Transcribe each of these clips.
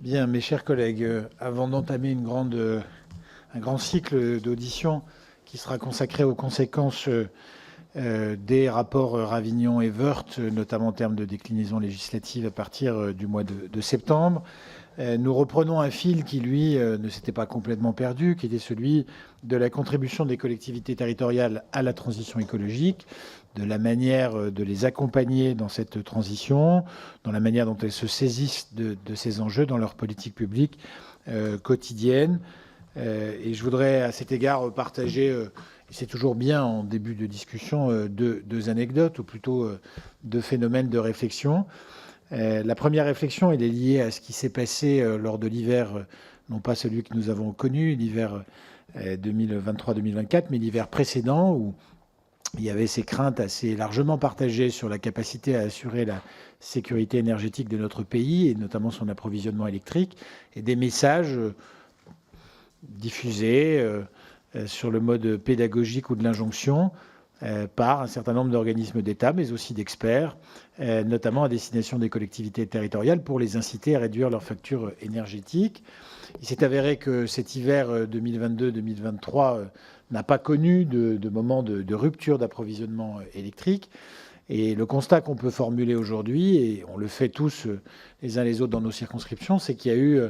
Bien, mes chers collègues, avant d'entamer un grand cycle d'auditions qui sera consacré aux conséquences des rapports Ravignon et Woerth, notamment en termes de déclinaison législative à partir du mois de septembre, nous reprenons un fil qui, lui, ne s'était pas complètement perdu, qui était celui de la contribution des collectivités territoriales à la transition écologique, de la manière de les accompagner dans cette transition, dans la manière dont elles se saisissent de ces enjeux dans leur politique publique quotidienne. Et je voudrais à cet égard partager, et c'est toujours bien en début de discussion, deux anecdotes, ou plutôt deux phénomènes de réflexion. La première réflexion, elle est liée à ce qui s'est passé lors de l'hiver, non pas celui que nous avons connu, l'hiver 2023-2024, mais l'hiver précédent, où il y avait ces craintes assez largement partagées sur la capacité à assurer la sécurité énergétique de notre pays, et notamment son approvisionnement électrique, et des messages diffusés sur le mode pédagogique ou de l'injonction par un certain nombre d'organismes d'État, mais aussi d'experts, notamment à destination des collectivités territoriales, pour les inciter à réduire leurs factures énergétiques. Il s'est avéré que cet hiver 2022-2023 n'a pas connu de moment de rupture d'approvisionnement électrique. Et le constat qu'on peut formuler aujourd'hui, et on le fait tous les uns les autres dans nos circonscriptions, c'est qu'il y a eu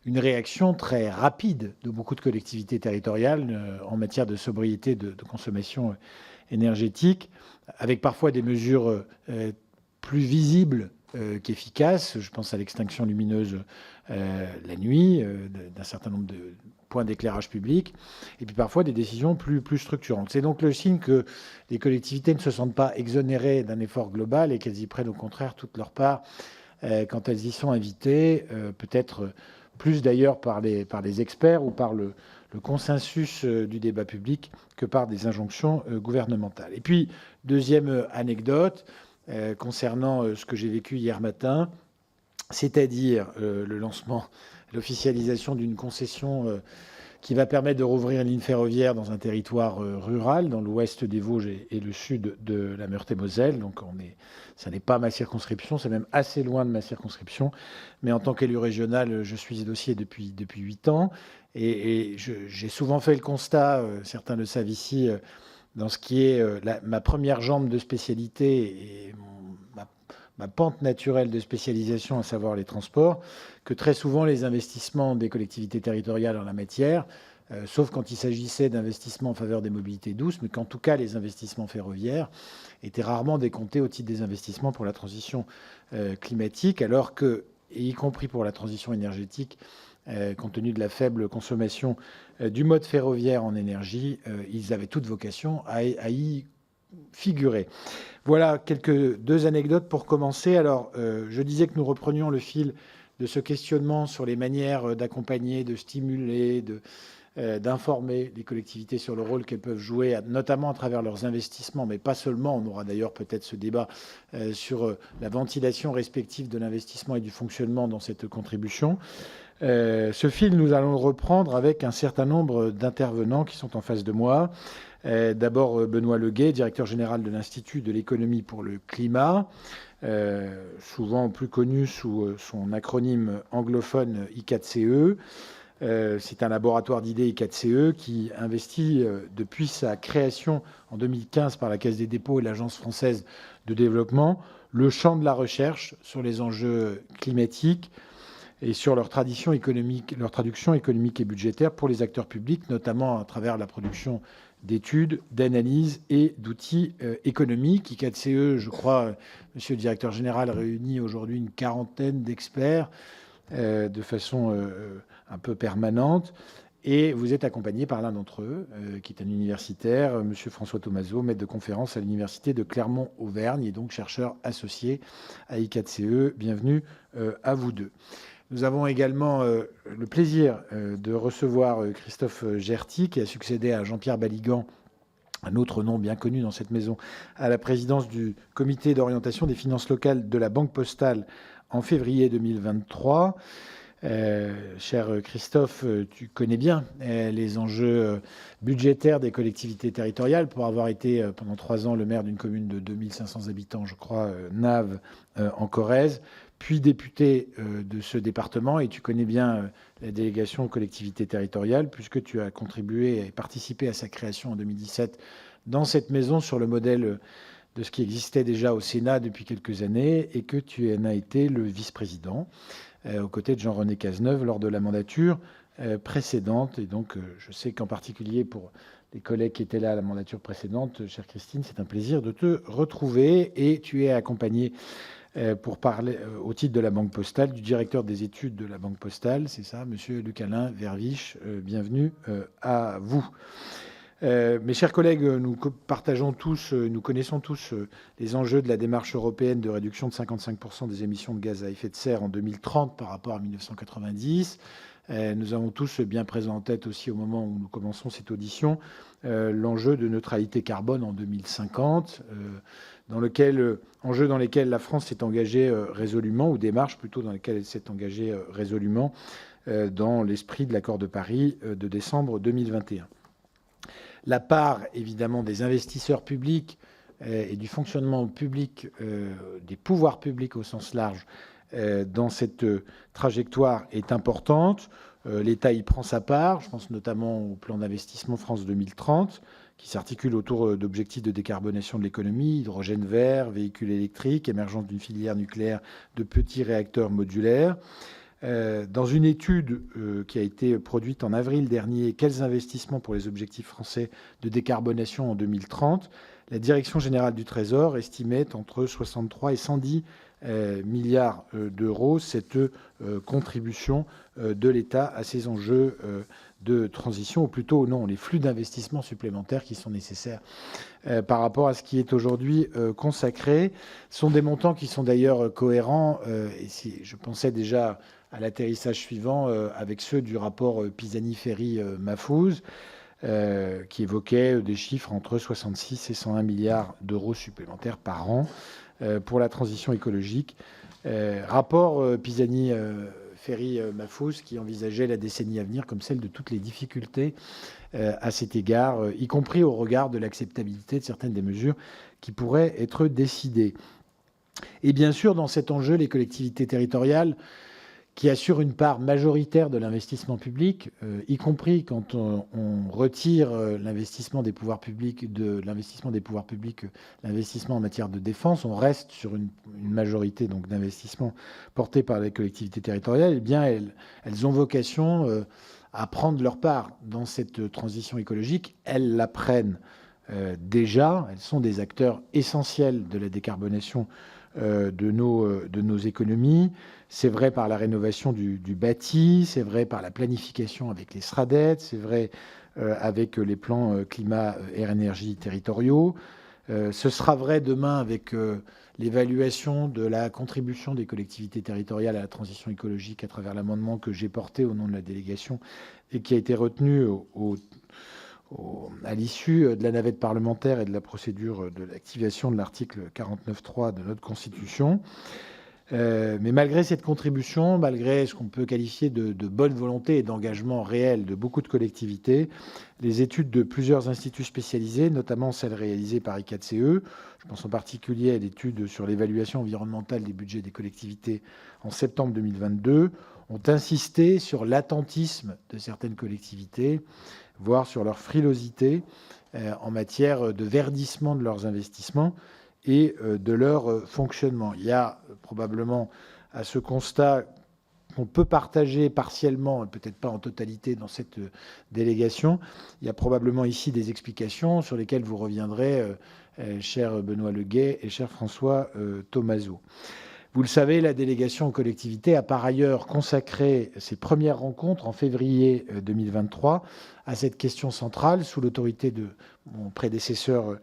une réaction très rapide de beaucoup de collectivités territoriales en matière de sobriété de consommation énergétique, avec parfois des mesures plus visibles qu'efficaces. Je pense à l'extinction lumineuse la nuit d'un certain nombre de points d'éclairage public, et puis parfois des décisions plus structurantes. C'est donc le signe que les collectivités ne se sentent pas exonérées d'un effort global et qu'elles y prennent au contraire toute leur part quand elles y sont invitées, peut-être plus d'ailleurs par les experts ou par le consensus du débat public que par des injonctions gouvernementales. Et puis, deuxième anecdote concernant ce que j'ai vécu hier matin, c'est-à-dire le lancement, l'officialisation d'une concession qui va permettre de rouvrir une ligne ferroviaire dans un territoire rural, dans l'ouest des Vosges et le sud de la Meurthe-et-Moselle. Donc ça n'est pas ma circonscription, c'est même assez loin de ma circonscription. Mais en tant qu'élu régional, je suis ce dossier depuis 8 ans. Et j'ai souvent fait le constat, certains le savent ici, dans ce qui est ma première jambe de spécialité et ma pente naturelle de spécialisation, à savoir les transports, que très souvent les investissements des collectivités territoriales en la matière, sauf quand il s'agissait d'investissements en faveur des mobilités douces, mais qu'en tout cas les investissements ferroviaires étaient rarement décomptés au titre des investissements pour la transition climatique, alors que, et y compris pour la transition énergétique, compte tenu de la faible consommation du mode ferroviaire en énergie, ils avaient toute vocation à y figurer. Voilà deux anecdotes pour commencer. Alors, je disais que nous reprenions le fil de ce questionnement sur les manières d'accompagner, de stimuler, d'informer les collectivités sur le rôle qu'elles peuvent jouer, notamment à travers leurs investissements, mais pas seulement. On aura d'ailleurs peut-être ce débat sur la ventilation respective de l'investissement et du fonctionnement dans cette contribution. Ce fil, nous allons le reprendre avec un certain nombre d'intervenants qui sont en face de moi. D'abord, Benoît Leguet, directeur général de l'Institut de l'économie pour le climat, souvent plus connu sous son acronyme anglophone I4CE. C'est un laboratoire d'idées I4CE qui investit depuis sa création en 2015 par la Caisse des dépôts et l'Agence française de développement le champ de la recherche sur les enjeux climatiques et sur leur traduction économique et budgétaire pour les acteurs publics, notamment à travers la production d'études, d'analyses et d'outils économiques. I4CE, je crois, monsieur le directeur général, réunit aujourd'hui une quarantaine d'experts de façon un peu permanente. Et vous êtes accompagné par l'un d'entre eux, qui est un universitaire, monsieur François Thomazeau, maître de conférence à l'université de Clermont-Auvergne et donc chercheur associé à I4CE. Bienvenue à vous deux. Nous avons également le plaisir de recevoir Christophe Gerty, qui a succédé à Jean-Pierre Baligan, un autre nom bien connu dans cette maison, à la présidence du comité d'orientation des finances locales de la Banque postale en février 2023. Cher Christophe, tu connais bien les enjeux budgétaires des collectivités territoriales pour avoir été pendant 3 ans le maire d'une commune de 2500 habitants, je crois, Naves, en Corrèze, puis député de ce département, et tu connais bien la délégation aux collectivités territoriales, puisque tu as contribué et participé à sa création en 2017 dans cette maison sur le modèle de ce qui existait déjà au Sénat depuis quelques années, et que tu en as été le vice-président aux côtés de Jean-René Cazeneuve lors de la mandature précédente. Et donc, je sais qu'en particulier pour les collègues qui étaient là à la mandature précédente, chère Christine, c'est un plaisir de te retrouver. Et tu es accompagné pour parler au titre de la Banque Postale, du directeur des études de la Banque Postale, c'est ça, Monsieur Luc-Alain Verviche. Bienvenue à vous. Mes chers collègues, nous partageons tous, nous connaissons tous les enjeux de la démarche européenne de réduction de 55% des émissions de gaz à effet de serre en 2030 par rapport à 1990. Nous avons tous bien présent en tête aussi au moment où nous commençons cette audition l'enjeu de neutralité carbone en 2050, enjeu dans lesquels la France s'est engagée résolument, ou démarche plutôt dans lesquelles elle s'est engagée résolument dans l'esprit de l'accord de Paris de décembre 2021. La part, évidemment, des investisseurs publics et du fonctionnement public, des pouvoirs publics au sens large, dans cette trajectoire est importante. L'État y prend sa part. Je pense notamment au plan d'investissement France 2030, qui s'articule autour d'objectifs de décarbonation de l'économie, hydrogène vert, véhicules électriques, émergence d'une filière nucléaire de petits réacteurs modulaires. Dans une étude qui a été produite en avril dernier, quels investissements pour les objectifs français de décarbonation en 2030, la Direction générale du Trésor estimait entre 63 et 110 milliards d'euros cette contribution de l'État à ces enjeux de transition, ou plutôt non, les flux d'investissement supplémentaires qui sont nécessaires par rapport à ce qui est aujourd'hui consacré. Ce sont des montants qui sont d'ailleurs cohérents, et je pensais déjà à l'atterrissage suivant avec ceux du rapport Pisani-Ferry-Mahfouz, qui évoquait des chiffres entre 66 et 101 milliards d'euros supplémentaires par an pour la transition écologique. Rapport Pisani-Ferry-Mahfouz qui envisageait la décennie à venir comme celle de toutes les difficultés à cet égard, y compris au regard de l'acceptabilité de certaines des mesures qui pourraient être décidées. Et bien sûr, dans cet enjeu, les collectivités territoriales qui assurent une part majoritaire de l'investissement public, y compris quand on retire l'investissement des pouvoirs publics, l'investissement en matière de défense, on reste sur une majorité donc d'investissement porté par les collectivités territoriales. Eh bien, elles ont vocation à prendre leur part dans cette transition écologique. Elles la prennent déjà. Elles sont des acteurs essentiels de la décarbonation de nos économies. C'est vrai par la rénovation du bâti, c'est vrai par la planification avec les SRADET, c'est vrai avec les plans climat, air, énergie territoriaux. Ce sera vrai demain avec l'évaluation de la contribution des collectivités territoriales à la transition écologique à travers l'amendement que j'ai porté au nom de la délégation et qui a été retenu à l'issue de la navette parlementaire et de la procédure de l'activation de l'article 49.3 de notre Constitution. Mais malgré cette contribution, malgré ce qu'on peut qualifier de bonne volonté et d'engagement réel de beaucoup de collectivités, les études de plusieurs instituts spécialisés, notamment celles réalisées par I4CE, je pense en particulier à l'étude sur l'évaluation environnementale des budgets des collectivités en septembre 2022, ont insisté sur l'attentisme de certaines collectivités, voire sur leur frilosité en matière de verdissement de leurs investissements et de leur fonctionnement. Il y a probablement à ce constat qu'on peut partager partiellement, peut-être pas en totalité dans cette délégation, il y a probablement ici des explications sur lesquelles vous reviendrez, cher Benoît Leguet et cher François Thomazeau. Vous le savez, la délégation aux collectivités a par ailleurs consacré ses premières rencontres en février 2023 à cette question centrale sous l'autorité de mon prédécesseur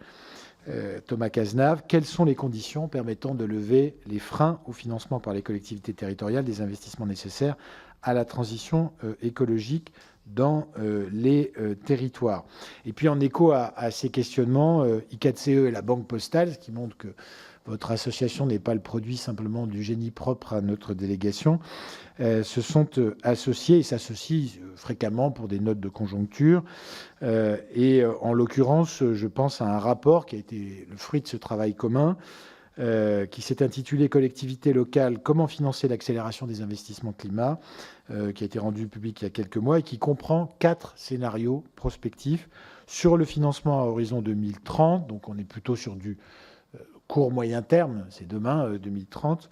Thomas Cazenave. Quelles sont les conditions permettant de lever les freins au financement par les collectivités territoriales des investissements nécessaires à la transition écologique dans les territoires? Et puis en écho à ces questionnements, I4CE et la Banque Postale, ce qui montre que votre association n'est pas le produit simplement du génie propre à notre délégation, se sont associés et s'associent fréquemment pour des notes de conjoncture. Et en l'occurrence, je pense à un rapport qui a été le fruit de ce travail commun qui s'est intitulé « Collectivités locales, comment financer l'accélération des investissements climat », qui a été rendu public il y a quelques mois et qui comprend 4 scénarios prospectifs sur le financement à horizon 2030. Donc on est plutôt sur du court moyen terme, c'est demain, 2030,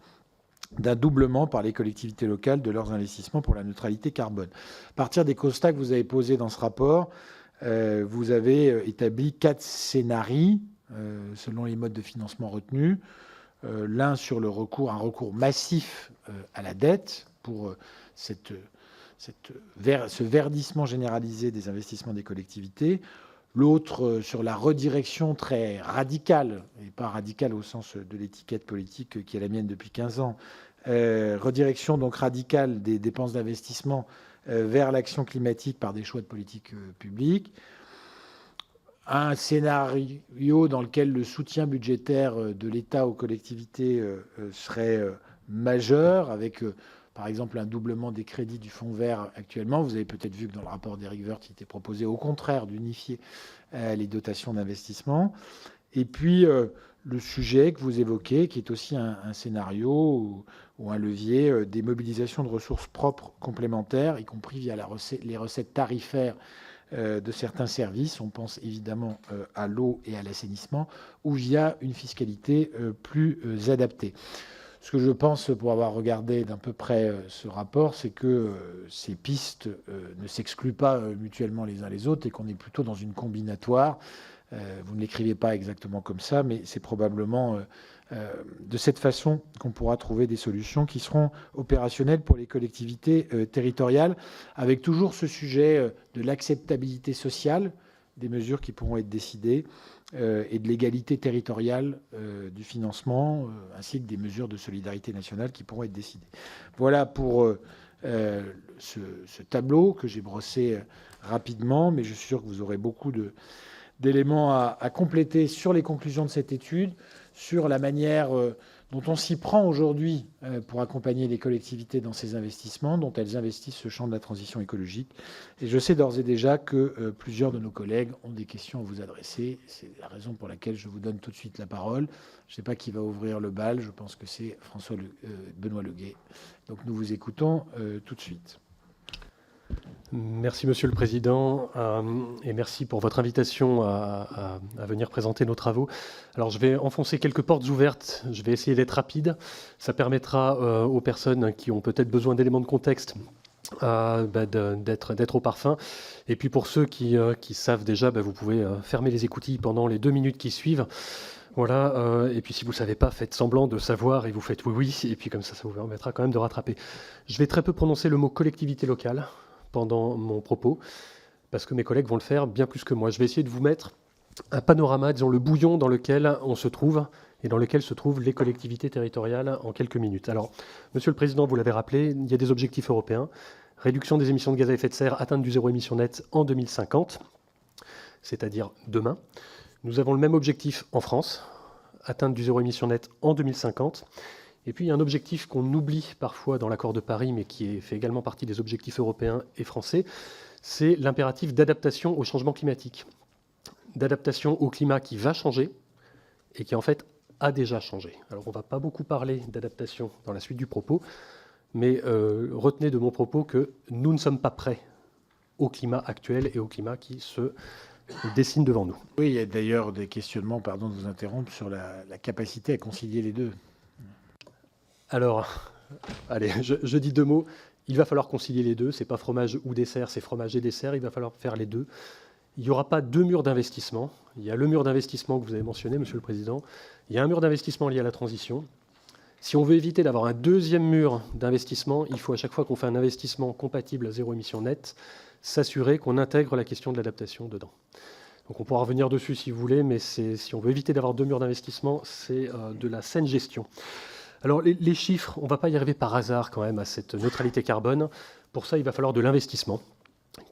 d'un doublement par les collectivités locales de leurs investissements pour la neutralité carbone. À partir des constats que vous avez posés dans ce rapport, vous avez établi 4 scénarios selon les modes de financement retenus. L'un sur un recours massif à la dette pour ce verdissement généralisé des investissements des collectivités. L'autre sur la redirection très radicale, et pas radicale au sens de l'étiquette politique qui est la mienne depuis 15 ans, redirection donc radicale des dépenses d'investissement vers l'action climatique par des choix de politique publique. Un scénario dans lequel le soutien budgétaire de l'État aux collectivités serait majeur, avec par exemple un doublement des crédits du fonds vert actuellement. Vous avez peut-être vu que dans le rapport d'Éric Woerth, il était proposé au contraire d'unifier les dotations d'investissement. Et puis le sujet que vous évoquez, qui est aussi un scénario ou un levier des mobilisations de ressources propres complémentaires, y compris via les recettes tarifaires de certains services, on pense évidemment à l'eau et à l'assainissement, ou via une fiscalité plus adaptée. Ce que je pense, pour avoir regardé d'un peu près ce rapport, c'est que ces pistes ne s'excluent pas mutuellement les uns les autres et qu'on est plutôt dans une combinatoire. Vous ne l'écrivez pas exactement comme ça, mais c'est probablement de cette façon qu'on pourra trouver des solutions qui seront opérationnelles pour les collectivités territoriales, avec toujours ce sujet de l'acceptabilité sociale des mesures qui pourront être décidées et de l'égalité territoriale du financement, ainsi que des mesures de solidarité nationale qui pourront être décidées. Voilà pour ce tableau que j'ai brossé rapidement, mais je suis sûr que vous aurez beaucoup d'éléments à compléter sur les conclusions de cette étude, sur la manière dont on s'y prend aujourd'hui pour accompagner les collectivités dans ces investissements, dont elles investissent ce champ de la transition écologique. Et je sais d'ores et déjà que plusieurs de nos collègues ont des questions à vous adresser. C'est la raison pour laquelle je vous donne tout de suite la parole. Je ne sais pas qui va ouvrir le bal. Je pense que c'est Benoît Leguet. Donc nous vous écoutons tout de suite. Merci Monsieur le Président et merci pour votre invitation à venir présenter nos travaux. Alors je vais enfoncer quelques portes ouvertes, je vais essayer d'être rapide. Ça permettra aux personnes qui ont peut-être besoin d'éléments de contexte d'être au parfum. Et puis pour ceux qui savent déjà, vous pouvez fermer les écoutilles pendant les 2 minutes qui suivent. Voilà, et puis si vous ne savez pas, faites semblant de savoir et vous faites oui, et puis comme ça vous permettra quand même de rattraper. Je vais très peu prononcer le mot collectivité locale pendant mon propos, parce que mes collègues vont le faire bien plus que moi. Je vais essayer de vous mettre un panorama, disons le bouillon dans lequel on se trouve et dans lequel se trouvent les collectivités territoriales en quelques minutes. Alors, Monsieur le Président, vous l'avez rappelé, il y a des objectifs européens. Réduction des émissions de gaz à effet de serre, atteinte du zéro émission net en 2050, c'est-à-dire demain. Nous avons le même objectif en France, atteinte du zéro émission net en 2050. Et puis il y a un objectif qu'on oublie parfois dans l'accord de Paris, mais qui fait également partie des objectifs européens et français, c'est l'impératif d'adaptation au changement climatique. D'adaptation au climat qui va changer et qui en fait a déjà changé. Alors on ne va pas beaucoup parler d'adaptation dans la suite du propos, mais retenez de mon propos que nous ne sommes pas prêts au climat actuel et au climat qui se dessine devant nous. Oui, il y a d'ailleurs des questionnements, pardon de vous interrompre, sur la capacité à concilier les deux. Alors, allez, je dis 2 mots. Il va falloir concilier les deux. Ce n'est pas fromage ou dessert, c'est fromage et dessert. Il va falloir faire les deux. Il n'y aura pas 2 murs d'investissement. Il y a le mur d'investissement que vous avez mentionné, Monsieur le Président. Il y a un mur d'investissement lié à la transition. Si on veut éviter d'avoir un 2e mur d'investissement, il faut à chaque fois qu'on fait un investissement compatible à zéro émission nette, s'assurer qu'on intègre la question de l'adaptation dedans. Donc on pourra revenir dessus si vous voulez, mais si on veut éviter d'avoir 2 murs d'investissement, c'est de la saine gestion. Alors les chiffres, on ne va pas y arriver par hasard quand même à cette neutralité carbone. Pour ça, il va falloir de l'investissement.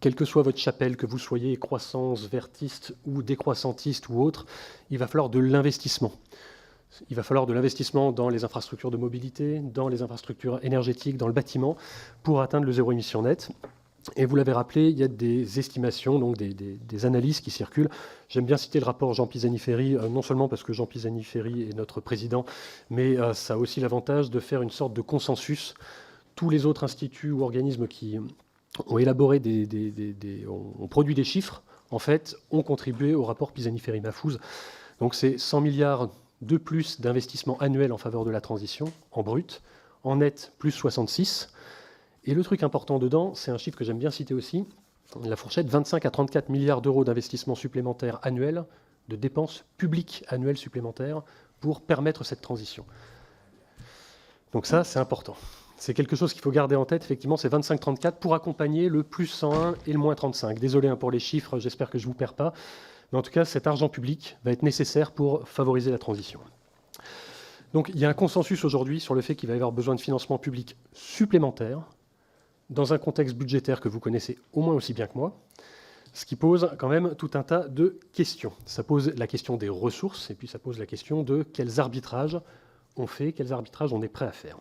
Quelle que soit votre chapelle, que vous soyez croissance, vertiste ou décroissantiste ou autre, il va falloir de l'investissement. Il va falloir de l'investissement dans les infrastructures de mobilité, dans les infrastructures énergétiques, dans le bâtiment, pour atteindre le zéro émission net. Et vous l'avez rappelé, il y a des estimations, donc des analyses qui circulent. J'aime bien citer le rapport Jean Pisani-Ferry, non seulement parce que Jean Pisani-Ferry est notre président, mais ça a aussi l'avantage de faire une sorte de consensus. Tous les autres instituts ou organismes qui ont élaboré ont produit des chiffres, en fait, ont contribué au rapport Pisani-Ferry-Mahfouz. Donc c'est 100 milliards de plus d'investissements annuels en faveur de la transition, en brut, en net, plus 66. Et le truc important dedans, c'est un chiffre que j'aime bien citer aussi, la fourchette 25 à 34 milliards d'euros d'investissements supplémentaires annuels, de dépenses publiques annuelles supplémentaires pour permettre cette transition. Donc ça, c'est important. C'est quelque chose qu'il faut garder en tête, effectivement, c'est 25-34 pour accompagner le plus 101 et le moins 35. Désolé pour les chiffres, j'espère que je ne vous perds pas. Mais en tout cas, cet argent public va être nécessaire pour favoriser la transition. Donc il y a un consensus aujourd'hui sur le fait qu'il va y avoir besoin de financement public supplémentaires dans un contexte budgétaire que vous connaissez au moins aussi bien que moi, ce qui pose quand même tout un tas de questions. Ça pose la question des ressources, et puis ça pose la question de quels arbitrages on fait, quels arbitrages on est prêt à faire.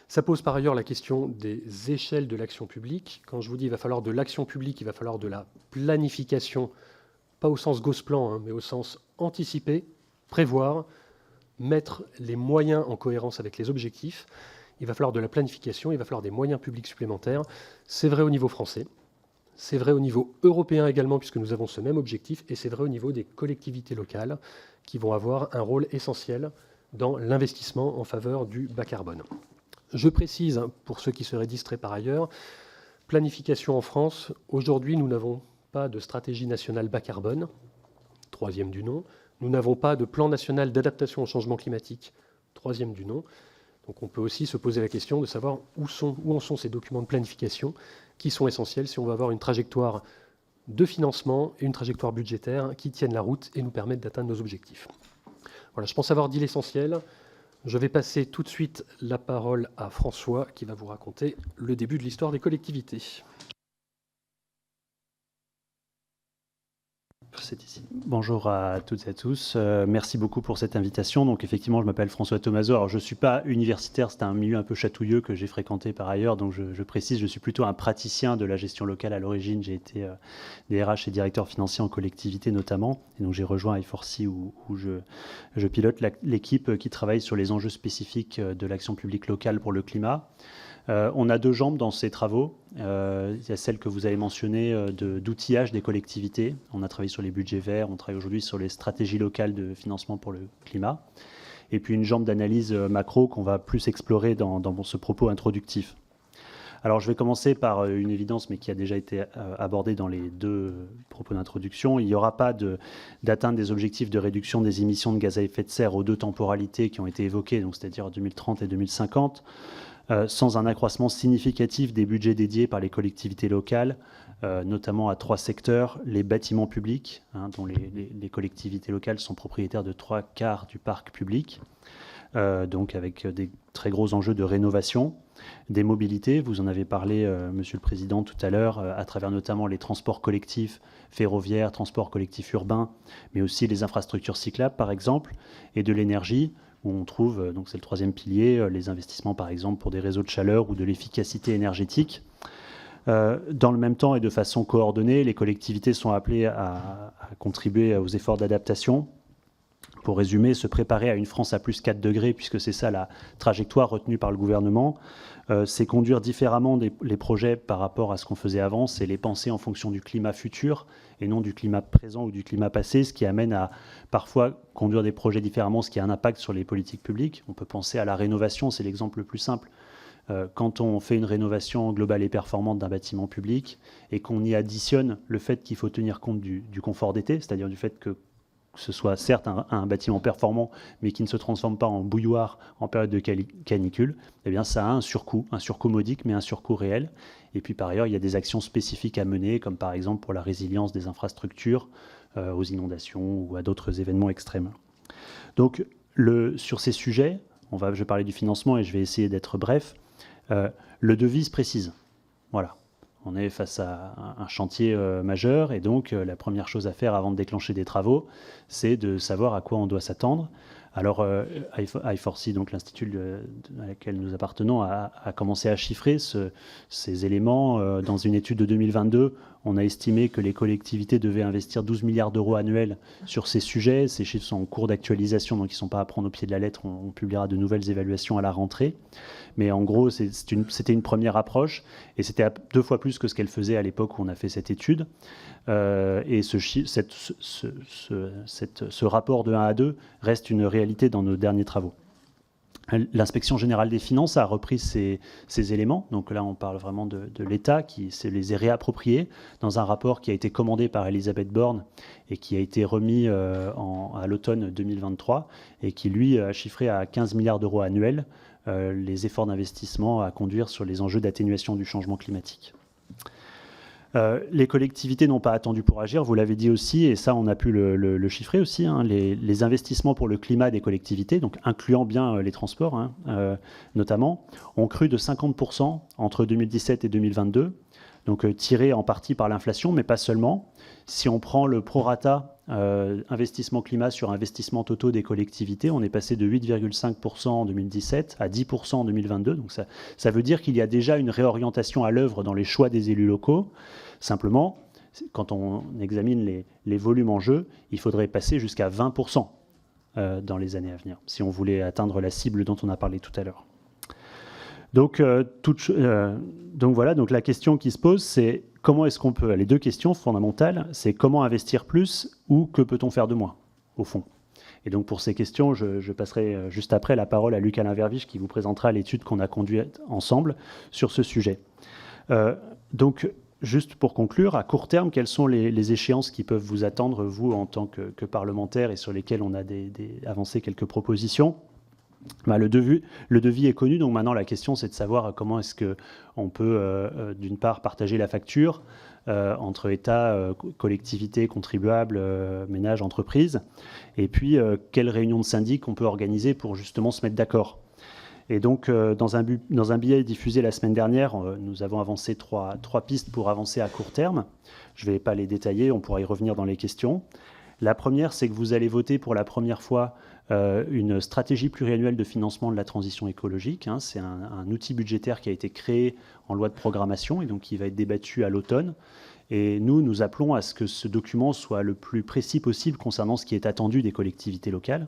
Ça pose par ailleurs la question des échelles de l'action publique. Quand je vous dis qu'il va falloir de l'action publique, il va falloir de la planification, pas au sens Gosplan, mais au sens anticiper, prévoir, mettre les moyens en cohérence avec les objectifs. Il va falloir de la planification, il va falloir des moyens publics supplémentaires. C'est vrai au niveau français, c'est vrai au niveau européen également, puisque nous avons ce même objectif, et c'est vrai au niveau des collectivités locales, qui vont avoir un rôle essentiel dans l'investissement en faveur du bas carbone. Je précise, pour ceux qui seraient distraits par ailleurs, planification en France, aujourd'hui nous n'avons pas de stratégie nationale bas carbone, troisième du nom, nous n'avons pas de plan national d'adaptation au changement climatique, troisième du nom. Donc on peut aussi se poser la question de savoir où en sont ces documents de planification qui sont essentiels si on veut avoir une trajectoire de financement et une trajectoire budgétaire qui tiennent la route et nous permettent d'atteindre nos objectifs. Voilà, je pense avoir dit l'essentiel. Je vais passer tout de suite la parole à François qui va vous raconter le début de l'histoire des collectivités. C'est ici. Bonjour à toutes et à tous. Merci beaucoup pour cette invitation. Donc effectivement, je m'appelle François Thomazeau. Alors je ne suis pas universitaire, c'est un milieu un peu chatouilleux que j'ai fréquenté par ailleurs. Donc je précise, je suis plutôt un praticien de la gestion locale à l'origine. J'ai été DRH et directeur financier en collectivité notamment. Et donc j'ai rejoint I4C où je pilote l'équipe qui travaille sur les enjeux spécifiques de l'action publique locale pour le climat. On a deux jambes dans ces travaux. Il y a celle que vous avez mentionnée d'outillage des collectivités. On a travaillé sur les budgets verts, on travaille aujourd'hui sur les stratégies locales de financement pour le climat. Et puis une jambe d'analyse macro qu'on va plus explorer dans ce propos introductif. Alors je vais commencer par une évidence, mais qui a déjà été abordée dans les deux propos d'introduction. Il n'y aura pas d'atteinte des objectifs de réduction des émissions de gaz à effet de serre aux deux temporalités qui ont été évoquées, donc c'est-à-dire 2030 et 2050. Sans un accroissement significatif des budgets dédiés par les collectivités locales, notamment à trois secteurs, les bâtiments publics, dont les collectivités locales sont propriétaires de 3/4 du parc public, donc avec des très gros enjeux de rénovation, des mobilités, vous en avez parlé, Monsieur le Président, tout à l'heure, à travers notamment les transports collectifs ferroviaires, transports collectifs urbains, mais aussi les infrastructures cyclables, par exemple, et de l'énergie, où on trouve, donc c'est le troisième pilier, les investissements par exemple pour des réseaux de chaleur ou de l'efficacité énergétique. Dans le même temps et de façon coordonnée, les collectivités sont appelées à contribuer aux efforts d'adaptation. Pour résumer, se préparer à une France à plus 4 degrés, puisque c'est ça la trajectoire retenue par le gouvernement, c'est conduire différemment les projets par rapport à ce qu'on faisait avant, c'est les penser en fonction du climat futur et non du climat présent ou du climat passé, ce qui amène à parfois conduire des projets différemment, ce qui a un impact sur les politiques publiques. On peut penser à la rénovation, c'est l'exemple le plus simple. Quand on fait une rénovation globale et performante d'un bâtiment public et qu'on y additionne le fait qu'il faut tenir compte du confort d'été, c'est-à-dire du fait que ce soit certes un bâtiment performant, mais qui ne se transforme pas en bouilloire en période de canicule, eh bien ça a un surcoût modique, mais un surcoût réel. Et puis par ailleurs, il y a des actions spécifiques à mener, comme par exemple pour la résilience des infrastructures aux inondations ou à d'autres événements extrêmes. Donc sur ces sujets, je vais parler du financement et je vais essayer d'être bref. Le devis se précise. Voilà. On est face à un chantier majeur et donc la première chose à faire avant de déclencher des travaux, c'est de savoir à quoi on doit s'attendre. Alors, I4C, donc l'institut à laquelle nous appartenons, a commencé à chiffrer ces éléments. Dans une étude de 2022, on a estimé que les collectivités devaient investir 12 milliards d'euros annuels sur ces sujets. Ces chiffres sont en cours d'actualisation, donc ils ne sont pas à prendre au pied de la lettre. On publiera de nouvelles évaluations à la rentrée. Mais en gros, c'était une première approche, et c'était 2 fois plus que ce qu'elle faisait à l'époque où on a fait cette étude. Et ce rapport de 1 à 2 reste une réalité dans nos derniers travaux. L'inspection générale des finances a repris ces éléments. Donc là, on parle vraiment de l'État qui les a réappropriés dans un rapport qui a été commandé par Elisabeth Borne et qui a été remis à l'automne 2023 et qui, lui, a chiffré à 15 milliards d'euros annuels les efforts d'investissement à conduire sur les enjeux d'atténuation du changement climatique. Les collectivités n'ont pas attendu pour agir, vous l'avez dit aussi, et ça on a pu le chiffrer aussi, hein, les investissements pour le climat des collectivités, donc incluant bien les transports notamment, ont cru de 50% entre 2017 et 2022, donc tiré en partie par l'inflation, mais pas seulement. Si on prend le prorata investissement climat sur investissement totaux des collectivités, on est passé de 8,5% en 2017 à 10% en 2022. Donc ça veut dire qu'il y a déjà une réorientation à l'œuvre dans les choix des élus locaux. Simplement, quand on examine les volumes en jeu, il faudrait passer jusqu'à 20% dans les années à venir, si on voulait atteindre la cible dont on a parlé tout à l'heure. Donc voilà, donc la question qui se pose, c'est comment est-ce qu'on peut... Les 2 questions fondamentales, c'est comment investir plus ou que peut-on faire de moins, au fond. Et donc pour ces questions, je passerai juste après la parole à Luc-Alain Verviche qui vous présentera l'étude qu'on a conduite ensemble sur ce sujet. Donc juste pour conclure, à court terme, quelles sont les échéances qui peuvent vous attendre, vous, en tant que parlementaire, et sur lesquelles on a avancé quelques propositions ? Le devis est connu, donc maintenant la question c'est de savoir comment est-ce qu'on peut d'une part partager la facture entre État, collectivités, contribuables, ménages, entreprises, et puis quelles réunions de syndic on peut organiser pour justement se mettre d'accord. Et donc dans un billet diffusé la semaine dernière, nous avons avancé trois pistes pour avancer à court terme. Je ne vais pas les détailler, on pourra y revenir dans les questions. La première, c'est que vous allez voter pour la première fois une stratégie pluriannuelle de financement de la transition écologique. C'est un outil budgétaire qui a été créé en loi de programmation et donc qui va être débattu à l'automne. Et nous appelons à ce que ce document soit le plus précis possible concernant ce qui est attendu des collectivités locales,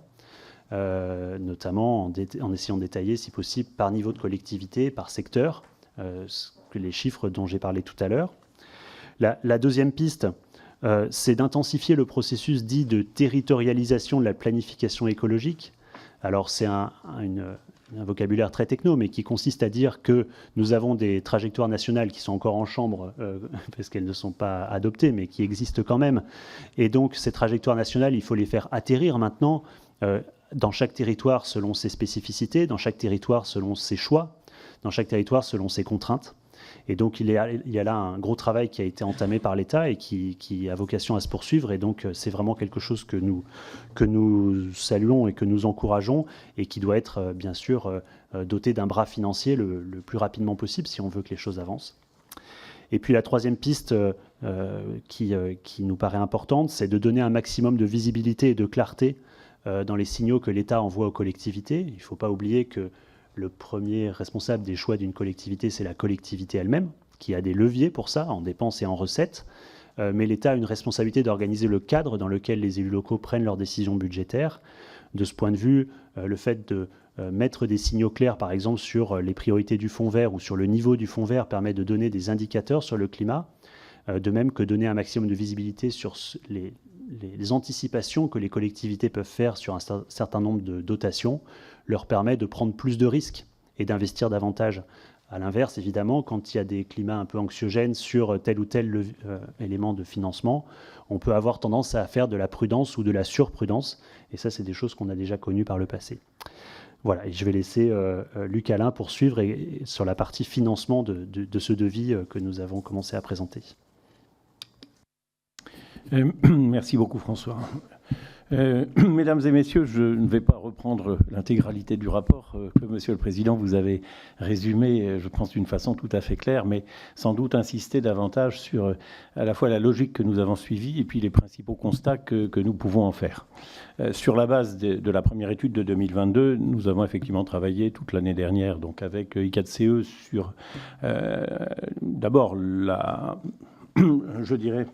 notamment en essayant de détailler, si possible, par niveau de collectivité, par secteur, les chiffres dont j'ai parlé tout à l'heure. La deuxième piste, c'est d'intensifier le processus dit de territorialisation de la planification écologique. Alors c'est un vocabulaire très techno, mais qui consiste à dire que nous avons des trajectoires nationales qui sont encore en chambre, parce qu'elles ne sont pas adoptées, mais qui existent quand même. Et donc ces trajectoires nationales, il faut les faire atterrir maintenant dans chaque territoire selon ses spécificités, dans chaque territoire selon ses choix, dans chaque territoire selon ses contraintes. Et donc, il y a là un gros travail qui a été entamé par l'État et qui a vocation à se poursuivre. Et donc, c'est vraiment quelque chose que nous saluons et que nous encourageons et qui doit être, bien sûr, doté d'un bras financier le plus rapidement possible si on veut que les choses avancent. Et puis, la troisième piste qui nous paraît importante, c'est de donner un maximum de visibilité et de clarté dans les signaux que l'État envoie aux collectivités. Il ne faut pas oublier que le premier responsable des choix d'une collectivité, c'est la collectivité elle-même, qui a des leviers pour ça, en dépenses et en recettes. Mais l'État a une responsabilité d'organiser le cadre dans lequel les élus locaux prennent leurs décisions budgétaires. De ce point de vue, le fait de mettre des signaux clairs, par exemple, sur les priorités du fonds vert ou sur le niveau du fonds vert permet de donner des indicateurs sur le climat, de même que donner un maximum de visibilité sur les anticipations que les collectivités peuvent faire sur un certain nombre de dotations leur permet de prendre plus de risques et d'investir davantage. À l'inverse, évidemment, quand il y a des climats un peu anxiogènes sur tel ou tel élément de financement, on peut avoir tendance à faire de la prudence ou de la surprudence. Et ça, c'est des choses qu'on a déjà connues par le passé. Voilà, et je vais laisser Luc-Alain poursuivre sur la partie financement de ce devis que nous avons commencé à présenter. Merci beaucoup, François. Mesdames et messieurs, je ne vais pas reprendre l'intégralité du rapport que Monsieur le Président vous avez résumé, je pense, d'une façon tout à fait claire, mais sans doute insister davantage sur à la fois la logique que nous avons suivie et puis les principaux constats que nous pouvons en faire. Sur la base de la première étude de 2022, nous avons effectivement travaillé toute l'année dernière donc avec I4CE sur d'abord je dirais,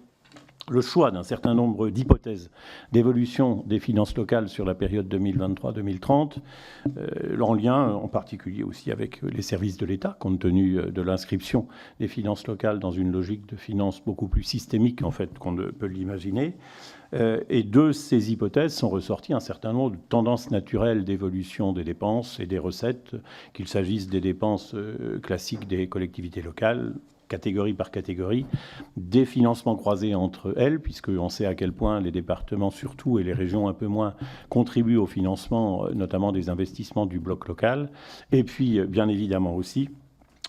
le choix d'un certain nombre d'hypothèses d'évolution des finances locales sur la période 2023-2030, en lien en particulier aussi avec les services de l'État, compte tenu de l'inscription des finances locales dans une logique de finances beaucoup plus systémique en fait qu'on ne peut l'imaginer. Et de ces hypothèses sont ressorties un certain nombre de tendances naturelles d'évolution des dépenses et des recettes, qu'il s'agisse des dépenses classiques des collectivités locales, catégorie par catégorie, des financements croisés entre elles, puisqu'on sait à quel point les départements surtout et les régions un peu moins contribuent au financement, notamment des investissements du bloc local. Et puis, bien évidemment aussi,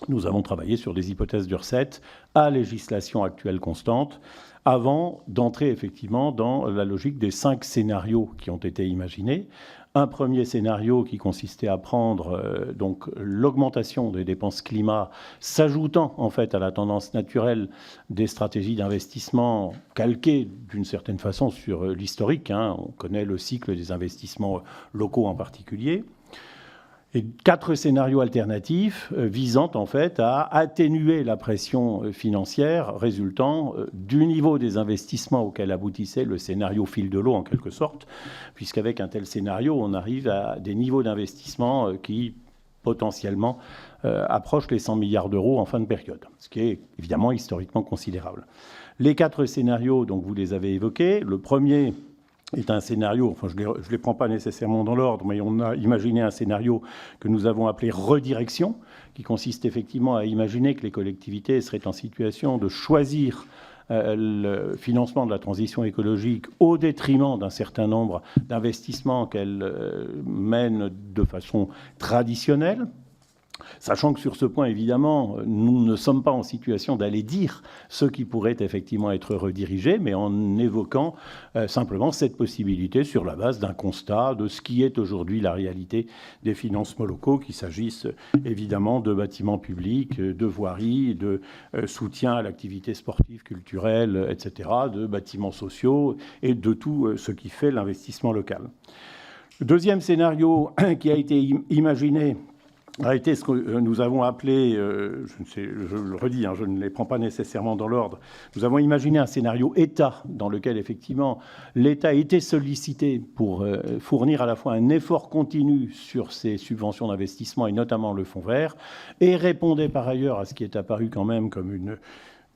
nous avons travaillé sur des hypothèses de recettes à législation actuelle constante, avant d'entrer effectivement dans la logique des 5 scénarios qui ont été imaginés. Un premier scénario qui consistait à prendre donc l'augmentation des dépenses climat, s'ajoutant en fait à la tendance naturelle des stratégies d'investissement calquées d'une certaine façon sur l'historique. On connaît le cycle des investissements locaux en particulier. Et 4 scénarios alternatifs visant en fait à atténuer la pression financière résultant du niveau des investissements auquel aboutissait le scénario fil de l'eau en quelque sorte, puisqu'avec un tel scénario, on arrive à des niveaux d'investissement qui potentiellement approchent les 100 milliards d'euros en fin de période, ce qui est évidemment historiquement considérable. Les 4 scénarios, donc vous les avez évoqués. Le premier est un scénario, enfin je ne les prends pas nécessairement dans l'ordre, mais on a imaginé un scénario que nous avons appelé redirection, qui consiste effectivement à imaginer que les collectivités seraient en situation de choisir le financement de la transition écologique au détriment d'un certain nombre d'investissements qu'elles mènent de façon traditionnelle. Sachant que sur ce point, évidemment, nous ne sommes pas en situation d'aller dire ce qui pourrait effectivement être redirigé, mais en évoquant simplement cette possibilité sur la base d'un constat de ce qui est aujourd'hui la réalité des financements locaux, qu'il s'agisse évidemment de bâtiments publics, de voiries, de soutien à l'activité sportive, culturelle, etc., de bâtiments sociaux et de tout ce qui fait l'investissement local. Le deuxième scénario qui a été imaginé a été ce que nous avons appelé, je le redis, je ne les prends pas nécessairement dans l'ordre, nous avons imaginé un scénario État dans lequel effectivement l'État était sollicité pour fournir à la fois un effort continu sur ses subventions d'investissement et notamment le fonds vert, et répondait par ailleurs à ce qui est apparu quand même comme une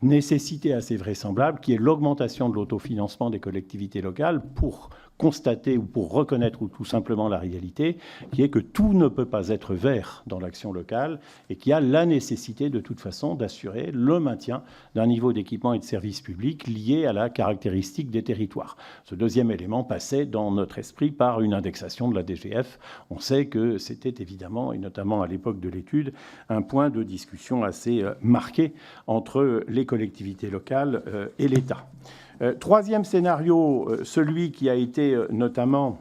nécessité assez vraisemblable, qui est l'augmentation de l'autofinancement des collectivités locales pour constater ou pour reconnaître ou tout simplement la réalité, qui est que tout ne peut pas être vert dans l'action locale et qu'il y a la nécessité de toute façon d'assurer le maintien d'un niveau d'équipement et de services publics lié à la caractéristique des territoires. Ce deuxième élément passait dans notre esprit par une indexation de la DGF. On sait que c'était évidemment, et notamment à l'époque de l'étude, un point de discussion assez marqué entre les collectivités locales et l'État. Troisième scénario, celui qui a été notamment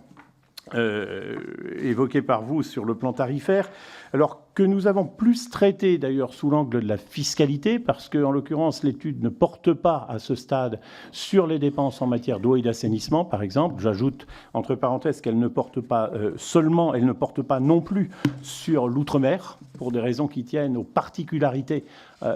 évoqué par vous sur le plan tarifaire, alors que nous avons plus traité d'ailleurs sous l'angle de la fiscalité, parce qu'en l'occurrence l'étude ne porte pas à ce stade sur les dépenses en matière d'eau et d'assainissement, par exemple. J'ajoute entre parenthèses qu'elle ne porte pas seulement, elle ne porte pas non plus sur l'outre-mer, pour des raisons qui tiennent aux particularités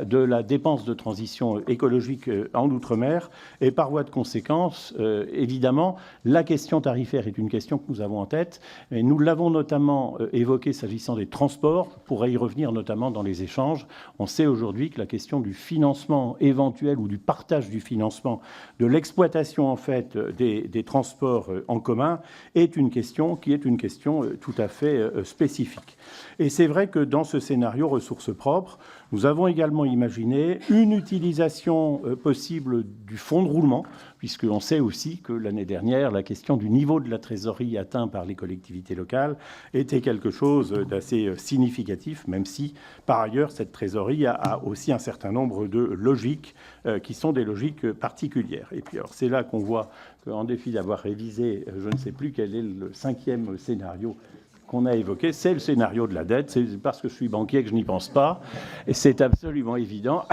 de la dépense de transition écologique en outre-mer. Et par voie de conséquence, évidemment, la question tarifaire est une question que nous avons en tête. Et nous l'avons notamment évoquée s'agissant des transports. On pourrait y revenir notamment dans les échanges. On sait aujourd'hui que la question du financement éventuel ou du partage du financement de l'exploitation en fait des transports en commun est une question tout à fait spécifique. Et c'est vrai que dans ce scénario ressources propres, Nous avons également imaginé une utilisation possible du fonds de roulement, puisqu'on sait aussi que l'année dernière, la question du niveau de la trésorerie atteint par les collectivités locales était quelque chose d'assez significatif, même si, par ailleurs, cette trésorerie a aussi un certain nombre de logiques qui sont des logiques particulières. Et puis, alors, c'est là qu'on voit qu'en défi d'avoir révisé, je ne sais plus quel est le 5e scénario qu'on a évoqué, c'est le scénario de la dette. C'est parce que je suis banquier que je n'y pense pas, et c'est absolument évident.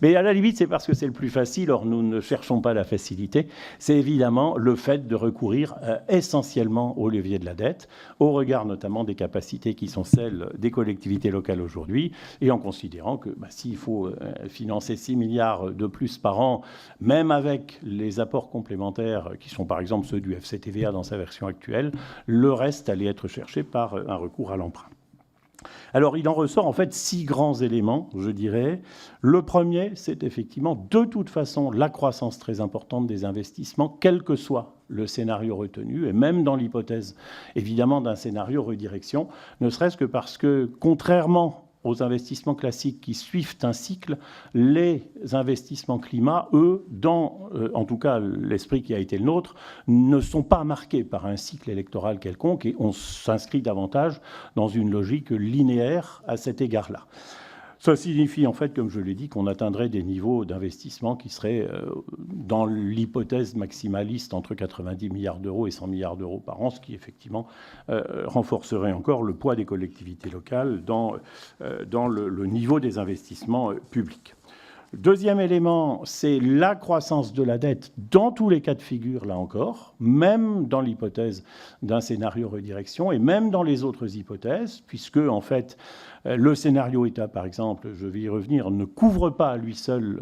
Mais à la limite, c'est parce que c'est le plus facile. Or, nous ne cherchons pas la facilité. C'est évidemment le fait de recourir essentiellement au levier de la dette, au regard notamment des capacités qui sont celles des collectivités locales aujourd'hui, et en considérant que s'il faut financer 6 milliards de plus par an, même avec les apports complémentaires qui sont par exemple ceux du FCTVA dans sa version actuelle, le reste allait être cherché par un recours à l'emprunt. Alors, il en ressort en fait 6 grands éléments, je dirais. Le premier, c'est effectivement de toute façon la croissance très importante des investissements, quel que soit le scénario retenu, et même dans l'hypothèse évidemment d'un scénario redirection, ne serait-ce que parce que, contrairement aux investissements classiques qui suivent un cycle, les investissements climat, eux, dans en tout cas l'esprit qui a été le nôtre, ne sont pas marqués par un cycle électoral quelconque, et on s'inscrit davantage dans une logique linéaire à cet égard-là. Ça signifie en fait, comme je l'ai dit, qu'on atteindrait des niveaux d'investissement qui seraient, dans l'hypothèse maximaliste, entre 90 milliards d'euros et 100 milliards d'euros par an, ce qui effectivement renforcerait encore le poids des collectivités locales dans le niveau des investissements publics. Deuxième élément, c'est la croissance de la dette dans tous les cas de figure, là encore, même dans l'hypothèse d'un scénario redirection et même dans les autres hypothèses, puisque, en fait, le scénario État, par exemple, je vais y revenir, ne couvre pas à lui seul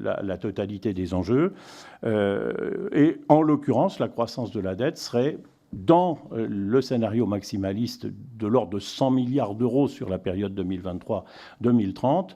la totalité des enjeux. Et en l'occurrence, la croissance de la dette serait, dans le scénario maximaliste, de l'ordre de 100 milliards d'euros sur la période 2023-2030,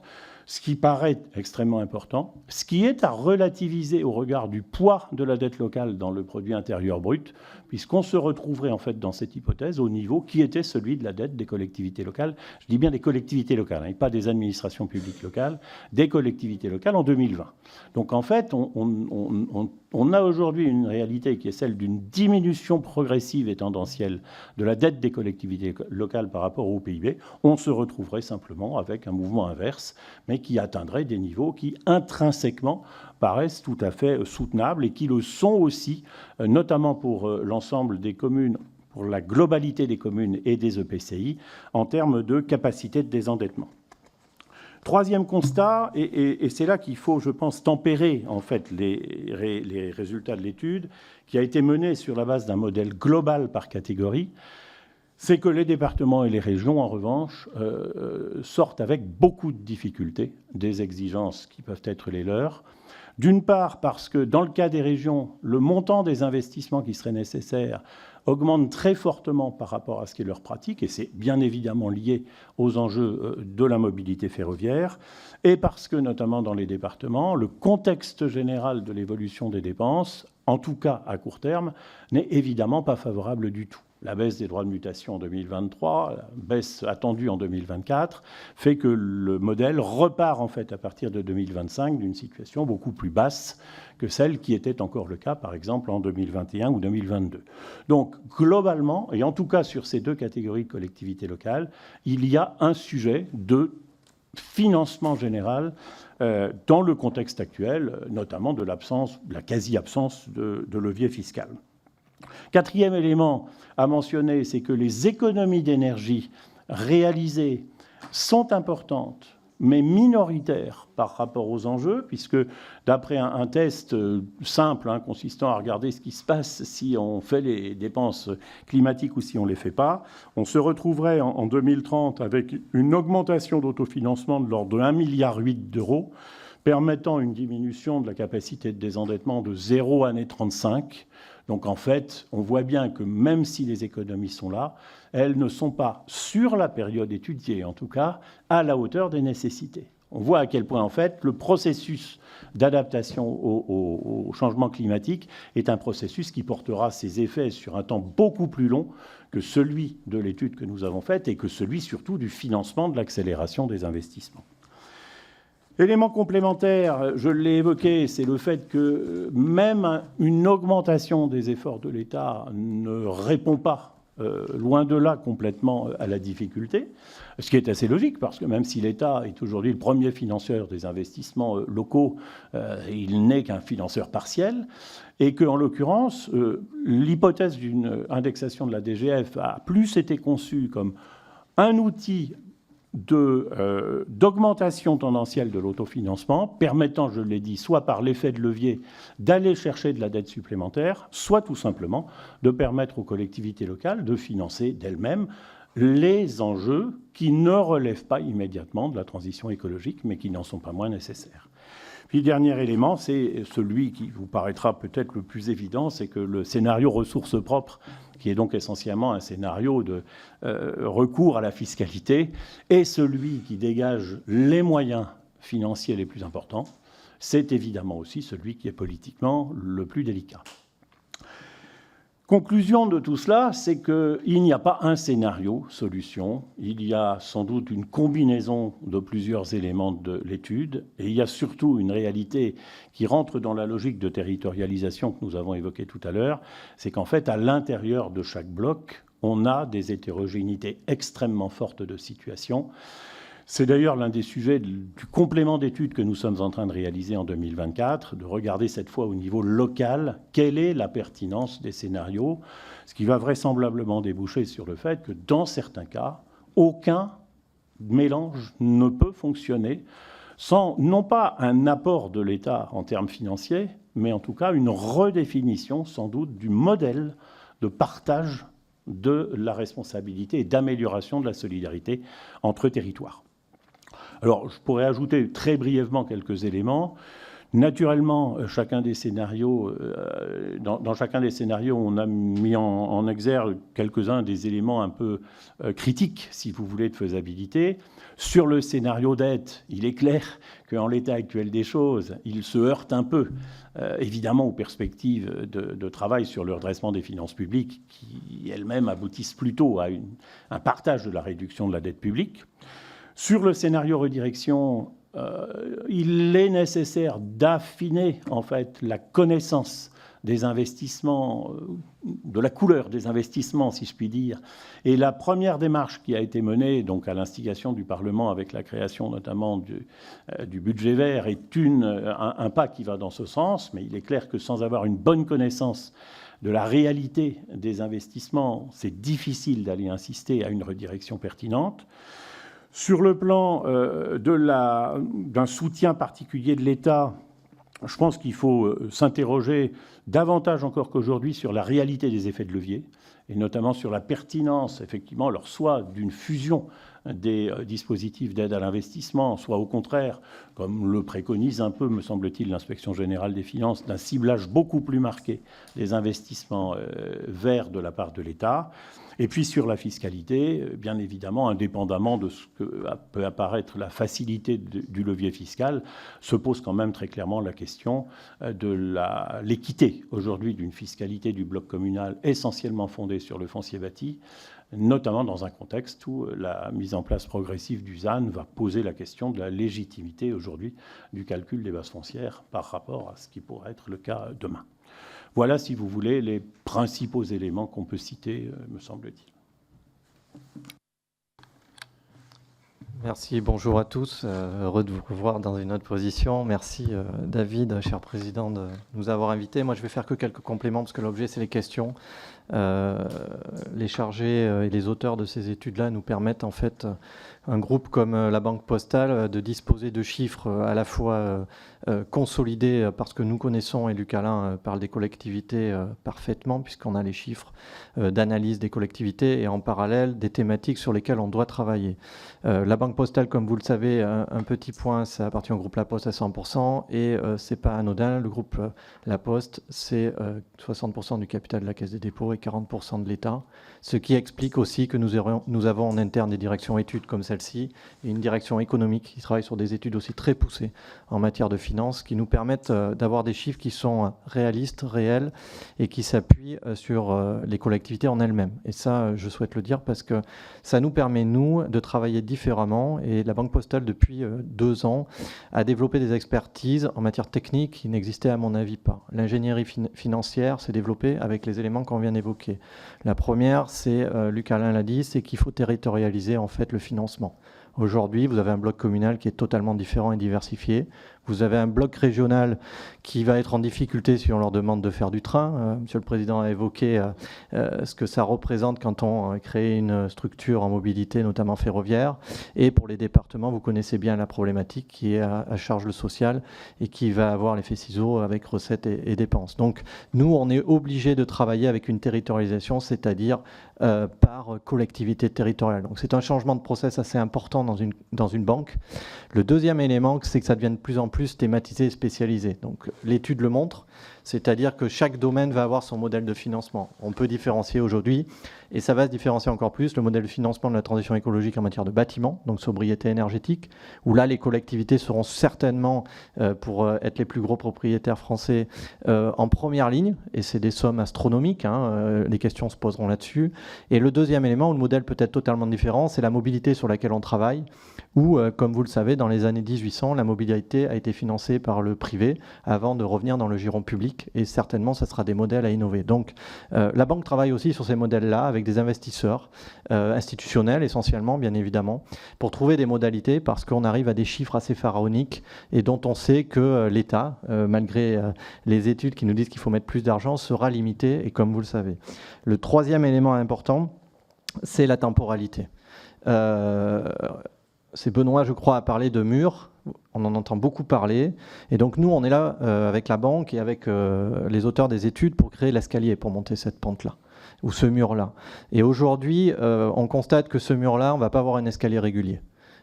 ce qui paraît extrêmement important, ce qui est à relativiser au regard du poids de la dette locale dans le produit intérieur brut, puisqu'on se retrouverait en fait dans cette hypothèse au niveau qui était celui de la dette des collectivités locales. Je dis bien des collectivités locales, et pas des administrations publiques locales, des collectivités locales en 2020. Donc en fait, on a aujourd'hui une réalité qui est celle d'une diminution progressive et tendancielle de la dette des collectivités locales par rapport au PIB. On se retrouverait simplement avec un mouvement inverse, mais qui atteindrait des niveaux qui intrinsèquement paraissent tout à fait soutenables et qui le sont aussi, notamment pour l'ensemble des communes, pour la globalité des communes et des EPCI, en termes de capacité de désendettement. Troisième constat, et c'est là qu'il faut, je pense, tempérer en fait les résultats de l'étude, qui a été menée sur la base d'un modèle global par catégorie, c'est que les départements et les régions, en revanche, sortent avec beaucoup de difficultés des exigences qui peuvent être les leurs. D'une part, parce que dans le cas des régions, le montant des investissements qui seraient nécessaires augmente très fortement par rapport à ce qui est leur pratique, et c'est bien évidemment lié aux enjeux de la mobilité ferroviaire, et parce que, notamment dans les départements, le contexte général de l'évolution des dépenses, en tout cas à court terme, n'est évidemment pas favorable du tout. La baisse des droits de mutation en 2023, la baisse attendue en 2024, fait que le modèle repart en fait à partir de 2025 d'une situation beaucoup plus basse que celle qui était encore le cas, par exemple, en 2021 ou 2022. Donc, globalement, et en tout cas sur ces deux catégories de collectivités locales, il y a un sujet de financement général dans le contexte actuel, notamment de l'absence, la quasi-absence de levier fiscal. Quatrième élément à mentionner, c'est que les économies d'énergie réalisées sont importantes, mais minoritaires par rapport aux enjeux, puisque d'après un test simple consistant à regarder ce qui se passe si on fait les dépenses climatiques ou si on ne les fait pas, on se retrouverait en 2030 avec une augmentation d'autofinancement de l'ordre de 1,8 milliard d'euros, permettant une diminution de la capacité de désendettement de 0 année 35. Donc en fait, on voit bien que même si les économies sont là, elles ne sont pas, sur la période étudiée en tout cas, à la hauteur des nécessités. On voit à quel point en fait le processus d'adaptation au changement climatique est un processus qui portera ses effets sur un temps beaucoup plus long que celui de l'étude que nous avons faite et que celui surtout du financement de l'accélération des investissements. Élément complémentaire, je l'ai évoqué, c'est le fait que même une augmentation des efforts de l'État ne répond pas, loin de là, complètement à la difficulté, ce qui est assez logique, parce que même si l'État est aujourd'hui le premier financeur des investissements locaux, il n'est qu'un financeur partiel, et qu'en l'occurrence, l'hypothèse d'une indexation de la DGF a plus été conçue comme un outil d'augmentation tendancielle de l'autofinancement, permettant, je l'ai dit, soit par l'effet de levier d'aller chercher de la dette supplémentaire, soit tout simplement de permettre aux collectivités locales de financer d'elles-mêmes les enjeux qui ne relèvent pas immédiatement de la transition écologique, mais qui n'en sont pas moins nécessaires. Puis le dernier élément, c'est celui qui vous paraîtra peut-être le plus évident, c'est que le scénario ressources propres, qui est donc essentiellement un scénario de recours à la fiscalité, est celui qui dégage les moyens financiers les plus importants. C'est évidemment aussi celui qui est politiquement le plus délicat. Conclusion de tout cela, c'est qu'il n'y a pas un scénario solution, il y a sans doute une combinaison de plusieurs éléments de l'étude, et il y a surtout une réalité qui rentre dans la logique de territorialisation que nous avons évoquée tout à l'heure, c'est qu'en fait, à l'intérieur de chaque bloc, on a des hétérogénéités extrêmement fortes de situations. C'est d'ailleurs l'un des sujets du complément d'études que nous sommes en train de réaliser en 2024, de regarder cette fois au niveau local quelle est la pertinence des scénarios, ce qui va vraisemblablement déboucher sur le fait que dans certains cas, aucun mélange ne peut fonctionner sans non pas un apport de l'État en termes financiers, mais en tout cas une redéfinition sans doute du modèle de partage de la responsabilité et d'amélioration de la solidarité entre territoires. Alors, je pourrais ajouter très brièvement quelques éléments. Naturellement, dans chacun des scénarios, on a mis en exergue quelques-uns des éléments un peu critiques, si vous voulez, de faisabilité. Sur le scénario dette, il est clair qu'en l'état actuel des choses, il se heurte un peu, évidemment, aux perspectives de travail sur le redressement des finances publiques, qui elles-mêmes aboutissent plutôt à un partage de la réduction de la dette publique. Sur le scénario redirection, il est nécessaire d'affiner en fait la connaissance des investissements, de la couleur des investissements, si je puis dire. Et la première démarche qui a été menée, donc à l'instigation du Parlement avec la création notamment du budget vert, est un pas qui va dans ce sens, mais il est clair que sans avoir une bonne connaissance de la réalité des investissements, c'est difficile d'aller insister à une redirection pertinente. Sur le plan d'un soutien particulier de l'État, je pense qu'il faut s'interroger davantage encore qu'aujourd'hui sur la réalité des effets de levier, et notamment sur la pertinence, effectivement, alors soit d'une fusion des dispositifs d'aide à l'investissement, soit au contraire, comme le préconise un peu, me semble-t-il, l'Inspection générale des finances, d'un ciblage beaucoup plus marqué des investissements verts de la part de l'État. Et puis sur la fiscalité, bien évidemment, indépendamment de ce que peut apparaître la facilité du levier fiscal, se pose quand même très clairement la question de l'équité aujourd'hui d'une fiscalité du bloc communal essentiellement fondée sur le foncier bâti, notamment dans un contexte où la mise en place progressive du ZAN va poser la question de la légitimité aujourd'hui du calcul des bases foncières par rapport à ce qui pourrait être le cas demain. Voilà, si vous voulez, les principaux éléments qu'on peut citer, me semble-t-il. Merci, bonjour à tous. Heureux de vous revoir dans une autre position. Merci David, cher président, de nous avoir invités. Moi, je vais faire que quelques compléments parce que l'objet, c'est les questions. Les chargés et les auteurs de ces études-là nous permettent en fait, un groupe comme la Banque Postale, de disposer de chiffres à la fois consolidés parce que nous connaissons, et Luc Alain parle des collectivités parfaitement puisqu'on a les chiffres d'analyse des collectivités et en parallèle des thématiques sur lesquelles on doit travailler. La Banque Postale, comme vous le savez, un petit point, ça appartient au groupe La Poste à 100% et c'est pas anodin. Le groupe La Poste, c'est 60% du capital de la Caisse des dépôts et 40% de l'État, ce qui explique aussi que nous avons en interne des directions études comme celle-ci et une direction économique qui travaille sur des études aussi très poussées en matière de finances qui nous permettent d'avoir des chiffres qui sont réalistes, réels et qui s'appuient sur les collectivités en elles-mêmes. Et ça, je souhaite le dire parce que ça nous permet, nous, de travailler différemment. Et la Banque Postale, depuis 2 ans, a développé des expertises en matière technique qui n'existaient à mon avis pas. L'ingénierie financière s'est développée avec les éléments qu'on vient d'évoquer. La première, c'est, Luc Alain l'a dit, c'est qu'il faut territorialiser en fait le financement. Aujourd'hui, vous avez un bloc communal qui est totalement différent et diversifié. Vous avez un bloc régional qui va être en difficulté si on leur demande de faire du train. Monsieur le Président a évoqué ce que ça représente quand on crée une structure en mobilité, notamment ferroviaire. Et pour les départements, vous connaissez bien la problématique qui est à charge le social et qui va avoir l'effet ciseau avec recettes et dépenses. Donc nous, on est obligé de travailler avec une territorialisation, c'est-à-dire par collectivité territoriale. Donc c'est un changement de process assez important dans une banque. Le deuxième élément, c'est que ça devient de plus en plus thématisé et spécialisé. Donc l'étude le montre, c'est-à-dire que chaque domaine va avoir son modèle de financement. On peut différencier aujourd'hui, et ça va se différencier encore plus, le modèle de financement de la transition écologique en matière de bâtiment, donc sobriété énergétique, où là les collectivités seront certainement, pour être les plus gros propriétaires français, en première ligne, et c'est des sommes astronomiques, les questions se poseront là-dessus. Et le deuxième élément, où le modèle peut être totalement différent, c'est la mobilité sur laquelle on travaille, où, comme vous le savez, dans les années 1800, la mobilité a été financée par le privé avant de revenir dans le giron public, et certainement, ça sera des modèles à innover. Donc, la banque travaille aussi sur ces modèles-là avec des investisseurs institutionnels essentiellement, bien évidemment, pour trouver des modalités, parce qu'on arrive à des chiffres assez pharaoniques et dont on sait que l'État, malgré les études qui nous disent qu'il faut mettre plus d'argent, sera limité, et comme vous le savez. Le troisième élément important, c'est la temporalité. C'est Benoît, je crois, à parler de murs. On en entend beaucoup parler. Et donc, nous, on est là avec la banque et avec les auteurs des études pour créer l'escalier, pour monter cette pente-là, ou ce mur-là. Et aujourd'hui, on constate que ce mur-là, on ne va pas avoir un escalier régulier.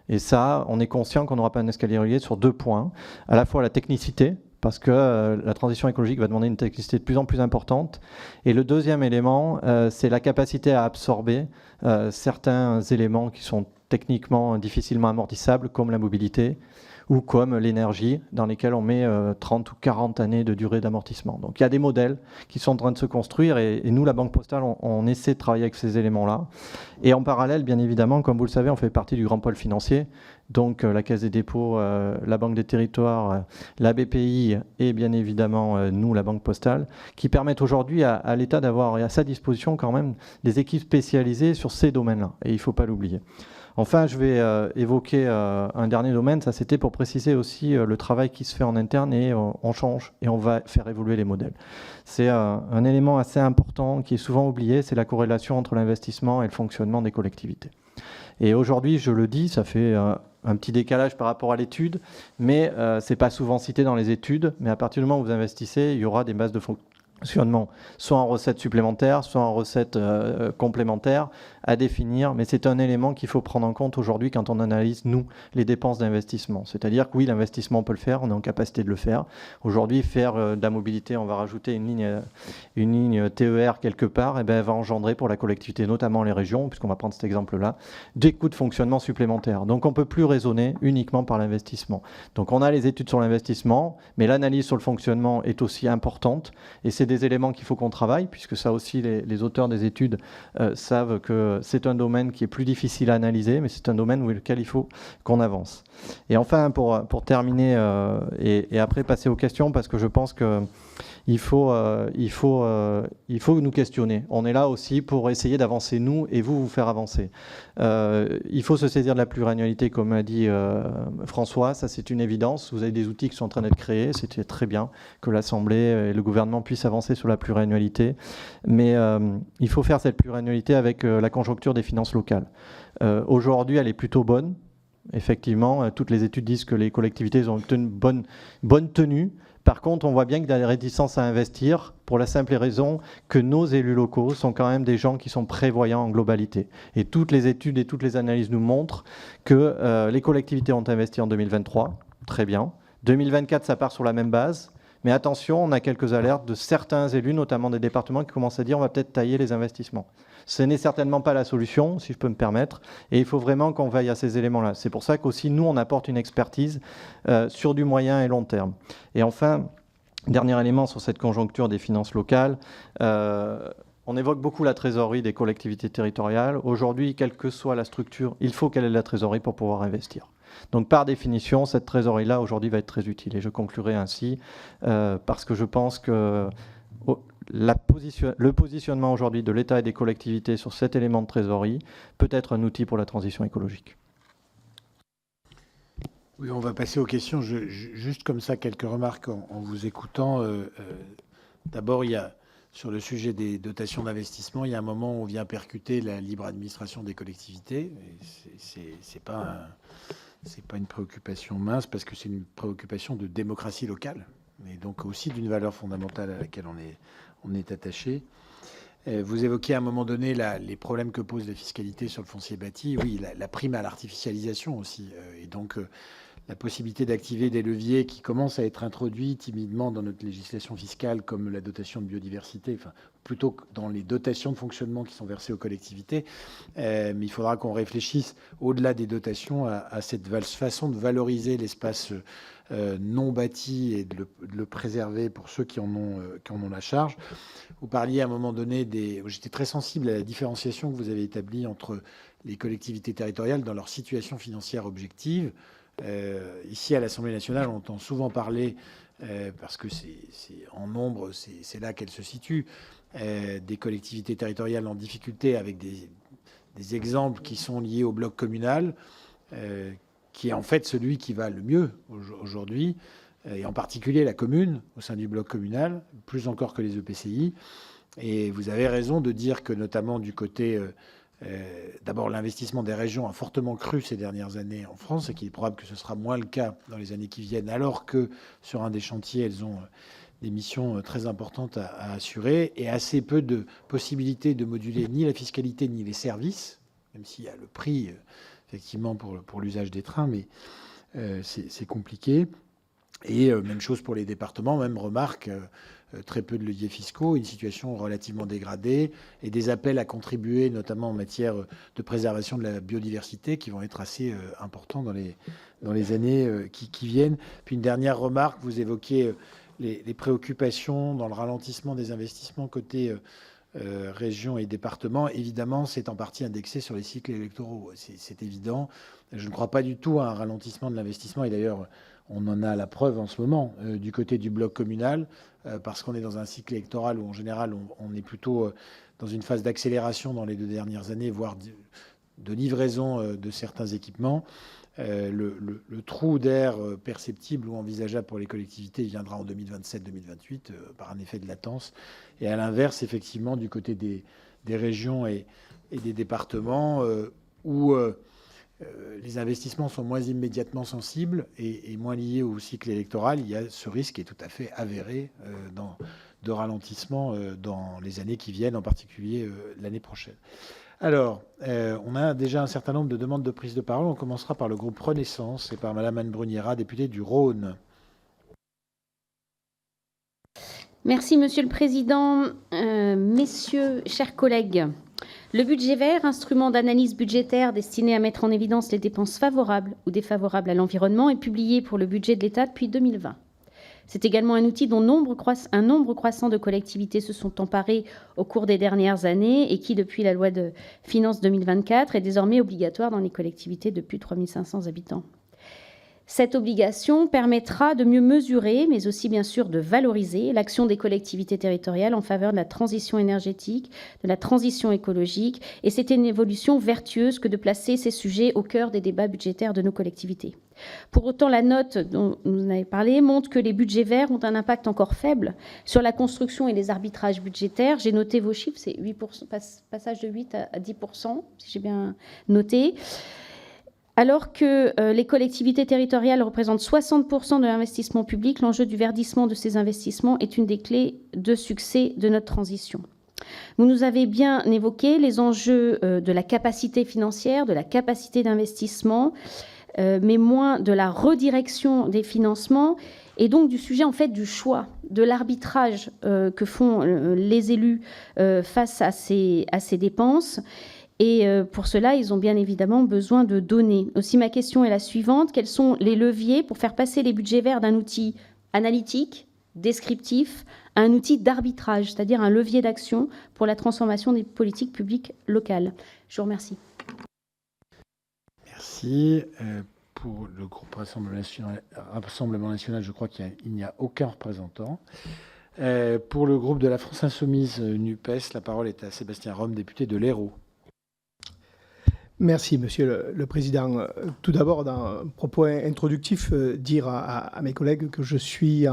Et ça, on est conscient qu'on n'aura pas un escalier régulier sur 2 points. À la fois la technicité, parce que la transition écologique va demander une technicité de plus en plus importante. Et le deuxième élément, c'est la capacité à absorber certains éléments qui sont techniquement difficilement amortissables, comme la mobilité ou comme l'énergie, dans lesquels on met 30 ou 40 années de durée d'amortissement. Donc il y a des modèles qui sont en train de se construire, et nous, la Banque Postale, on essaie de travailler avec ces éléments-là. Et en parallèle, bien évidemment, comme vous le savez, on fait partie du grand pôle financier, donc la Caisse des dépôts, la Banque des territoires, la BPI et bien évidemment nous, la Banque Postale, qui permettent aujourd'hui à l'État d'avoir à sa disposition quand même des équipes spécialisées sur ces domaines-là, et il ne faut pas l'oublier. Enfin, je vais évoquer un dernier domaine, ça c'était pour préciser aussi le travail qui se fait en interne, et on change et on va faire évoluer les modèles. C'est un élément assez important qui est souvent oublié, c'est la corrélation entre l'investissement et le fonctionnement des collectivités. Et aujourd'hui, je le dis, ça fait un petit décalage par rapport à l'étude, mais ce n'est pas souvent cité dans les études, mais à partir du moment où vous investissez, il y aura des bases de fonctionnement, soit en recettes supplémentaires, soit en recettes complémentaires à définir, mais c'est un élément qu'il faut prendre en compte aujourd'hui quand on analyse, nous, les dépenses d'investissement. C'est-à-dire que oui, l'investissement, on peut le faire, on est en capacité de le faire. Aujourd'hui, faire de la mobilité, on va rajouter une ligne TER quelque part, et bien, elle va engendrer pour la collectivité, notamment les régions, puisqu'on va prendre cet exemple-là, des coûts de fonctionnement supplémentaires. Donc on ne peut plus raisonner uniquement par l'investissement. Donc on a les études sur l'investissement, mais l'analyse sur le fonctionnement est aussi importante, et c'est des éléments qu'il faut qu'on travaille, puisque ça aussi, les auteurs des études savent que c'est un domaine qui est plus difficile à analyser, mais c'est un domaine où lequel il faut qu'on avance. Et enfin, pour terminer, et après passer aux questions, parce que je pense qu'il faut nous questionner. On est là aussi pour essayer d'avancer, nous, et vous faire avancer. Il faut se saisir de la pluriannualité, comme a dit François, ça c'est une évidence. Vous avez des outils qui sont en train d'être créés, c'était très bien que l'Assemblée et le gouvernement puissent avancer sur la pluriannualité, mais il faut faire cette pluriannualité avec la conjoncture des finances locales. Aujourd'hui, elle est plutôt bonne. Effectivement, toutes les études disent que les collectivités ont une bonne tenue. Par contre, on voit bien qu'il y a des réticences à investir pour la simple raison que nos élus locaux sont quand même des gens qui sont prévoyants en globalité. Et toutes les études et toutes les analyses nous montrent que les collectivités ont investi en 2023, très bien. 2024, ça part sur la même base. Mais attention, on a quelques alertes de certains élus, notamment des départements, qui commencent à dire on va peut-être tailler les investissements. Ce n'est certainement pas la solution, si je peux me permettre, et il faut vraiment qu'on veille à ces éléments-là. C'est pour ça qu'aussi, nous, on apporte une expertise sur du moyen et long terme. Et enfin, dernier élément sur cette conjoncture des finances locales, on évoque beaucoup la trésorerie des collectivités territoriales. Aujourd'hui, quelle que soit la structure, il faut qu'elle ait de la trésorerie pour pouvoir investir. Donc, par définition, cette trésorerie-là, aujourd'hui, va être très utile. Et je conclurai ainsi, parce que je pense que le positionnement aujourd'hui de l'État et des collectivités sur cet élément de trésorerie peut être un outil pour la transition écologique. Oui, on va passer aux questions. Juste comme ça, quelques remarques en vous écoutant. D'abord, il y a, sur le sujet des dotations d'investissement, il y a un moment où on vient percuter la libre administration des collectivités. C'est pas une préoccupation mince, parce que c'est une préoccupation de démocratie locale, mais donc aussi d'une valeur fondamentale à laquelle on est attaché. Vous évoquez à un moment donné les problèmes que pose la fiscalité sur le foncier bâti. Oui, la prime à l'artificialisation aussi. Et donc, la possibilité d'activer des leviers qui commencent à être introduits timidement dans notre législation fiscale, comme la dotation de biodiversité, enfin, plutôt que dans les dotations de fonctionnement qui sont versées aux collectivités. Mais il faudra qu'on réfléchisse, au-delà des dotations, à cette façon de valoriser l'espace non bâti et de le préserver pour ceux qui en ont la charge. Vous parliez à un moment donné j'étais très sensible à la différenciation que vous avez établie entre les collectivités territoriales dans leur situation financière objective. Ici, à l'Assemblée nationale, on entend souvent parler, parce que c'est en nombre, c'est là qu'elle se situe, des collectivités territoriales en difficulté, avec des exemples qui sont liés au bloc communal, qui est en fait celui qui va le mieux aujourd'hui, et en particulier la commune au sein du bloc communal, plus encore que les EPCI. Et vous avez raison de dire que, notamment du côté... d'abord, l'investissement des régions a fortement cru ces dernières années en France, et qu'il est probable que ce sera moins le cas dans les années qui viennent, alors que sur un des chantiers, elles ont des missions très importantes à assurer, et assez peu de possibilités de moduler ni la fiscalité ni les services, même s'il y a le prix, effectivement, pour l'usage des trains, mais c'est compliqué. Et même chose pour les départements, même remarque, très peu de leviers fiscaux, une situation relativement dégradée, et des appels à contribuer, notamment en matière de préservation de la biodiversité, qui vont être assez importants dans les années qui viennent. Puis une dernière remarque, vous évoquez les préoccupations dans le ralentissement des investissements côté régions et départements. Évidemment, c'est en partie indexé sur les cycles électoraux, c'est évident. Je ne crois pas du tout à un ralentissement de l'investissement, et d'ailleurs, on en a la preuve en ce moment du côté du bloc communal, parce qu'on est dans un cycle électoral où, en général, on est plutôt dans une phase d'accélération dans les 2 dernières années, voire de livraison de certains équipements. Le trou d'air perceptible ou envisageable pour les collectivités viendra en 2027-2028 par un effet de latence. Et à l'inverse, effectivement, du côté des régions et des départements où les investissements sont moins immédiatement sensibles et moins liés au cycle électoral, il y a ce risque qui est tout à fait avéré de ralentissement dans les années qui viennent, en particulier l'année prochaine. Alors, on a déjà un certain nombre de demandes de prise de parole. On commencera par le groupe Renaissance et par Madame Anne Bruniera, députée du Rhône. Merci, Monsieur le Président. Messieurs, chers collègues, le budget vert, instrument d'analyse budgétaire destiné à mettre en évidence les dépenses favorables ou défavorables à l'environnement, est publié pour le budget de l'État depuis 2020. C'est également un outil dont un nombre croissant de collectivités se sont emparées au cours des dernières années et qui, depuis la loi de finances 2024, est désormais obligatoire dans les collectivités de plus de 3 500 habitants. Cette obligation permettra de mieux mesurer, mais aussi bien sûr de valoriser l'action des collectivités territoriales en faveur de la transition énergétique, de la transition écologique, et c'est une évolution vertueuse que de placer ces sujets au cœur des débats budgétaires de nos collectivités. Pour autant, la note dont vous en avez parlé montre que les budgets verts ont un impact encore faible sur la construction et les arbitrages budgétaires. J'ai noté vos chiffres, c'est 8%, passage de 8 à 10%, si j'ai bien noté. Alors que les collectivités territoriales représentent 60% de l'investissement public, l'enjeu du verdissement de ces investissements est une des clés de succès de notre transition. Vous nous avez bien évoqué les enjeux de la capacité financière, de la capacité d'investissement, mais moins de la redirection des financements et donc du sujet en fait du choix, de l'arbitrage que font les élus face à ces dépenses. Et pour cela, ils ont bien évidemment besoin de données. Aussi, ma question est la suivante. Quels sont les leviers pour faire passer les budgets verts d'un outil analytique, descriptif, à un outil d'arbitrage, c'est-à-dire un levier d'action pour la transformation des politiques publiques locales? Je vous remercie. Merci. Pour le groupe Rassemblement National, je crois qu'il n'y a aucun représentant. Pour le groupe de la France Insoumise NUPES, la parole est à Sébastien Rome, député de l'Hérault. Merci, Monsieur le Président. Tout d'abord, dans un propos introductif, dire à mes collègues que je suis,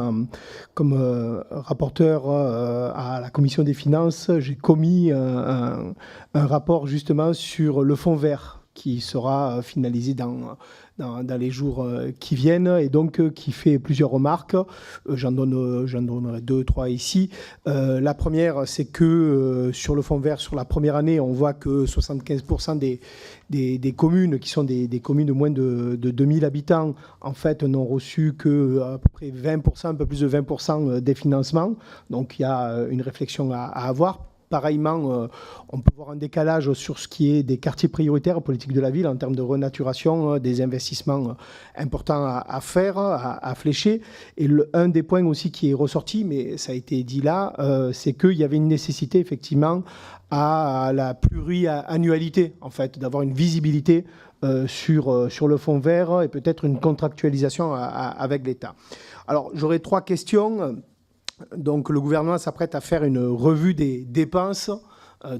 comme rapporteur à la Commission des Finances, j'ai commis un rapport justement sur le fonds vert qui sera finalisé dans les jours qui viennent et donc qui fait plusieurs remarques. J'en donnerai 2, 3 ici. La première, c'est que sur le fonds vert, sur la première année, on voit que 75% des communes qui sont des communes de moins de 2000 habitants, en fait, n'ont reçu que à peu près 20%, un peu plus de 20% des financements. Donc, il y a une réflexion à avoir. Pareillement, on peut voir un décalage sur ce qui est des quartiers prioritaires politique de la ville en termes de renaturation, des investissements importants à faire, à flécher. Et un des points aussi qui est ressorti, mais ça a été dit là, c'est qu'il y avait une nécessité effectivement à la pluriannualité, en fait, d'avoir une visibilité sur le fonds vert et peut-être une contractualisation avec l'État. Alors, j'aurais 3 questions. Donc, le gouvernement s'apprête à faire une revue des dépenses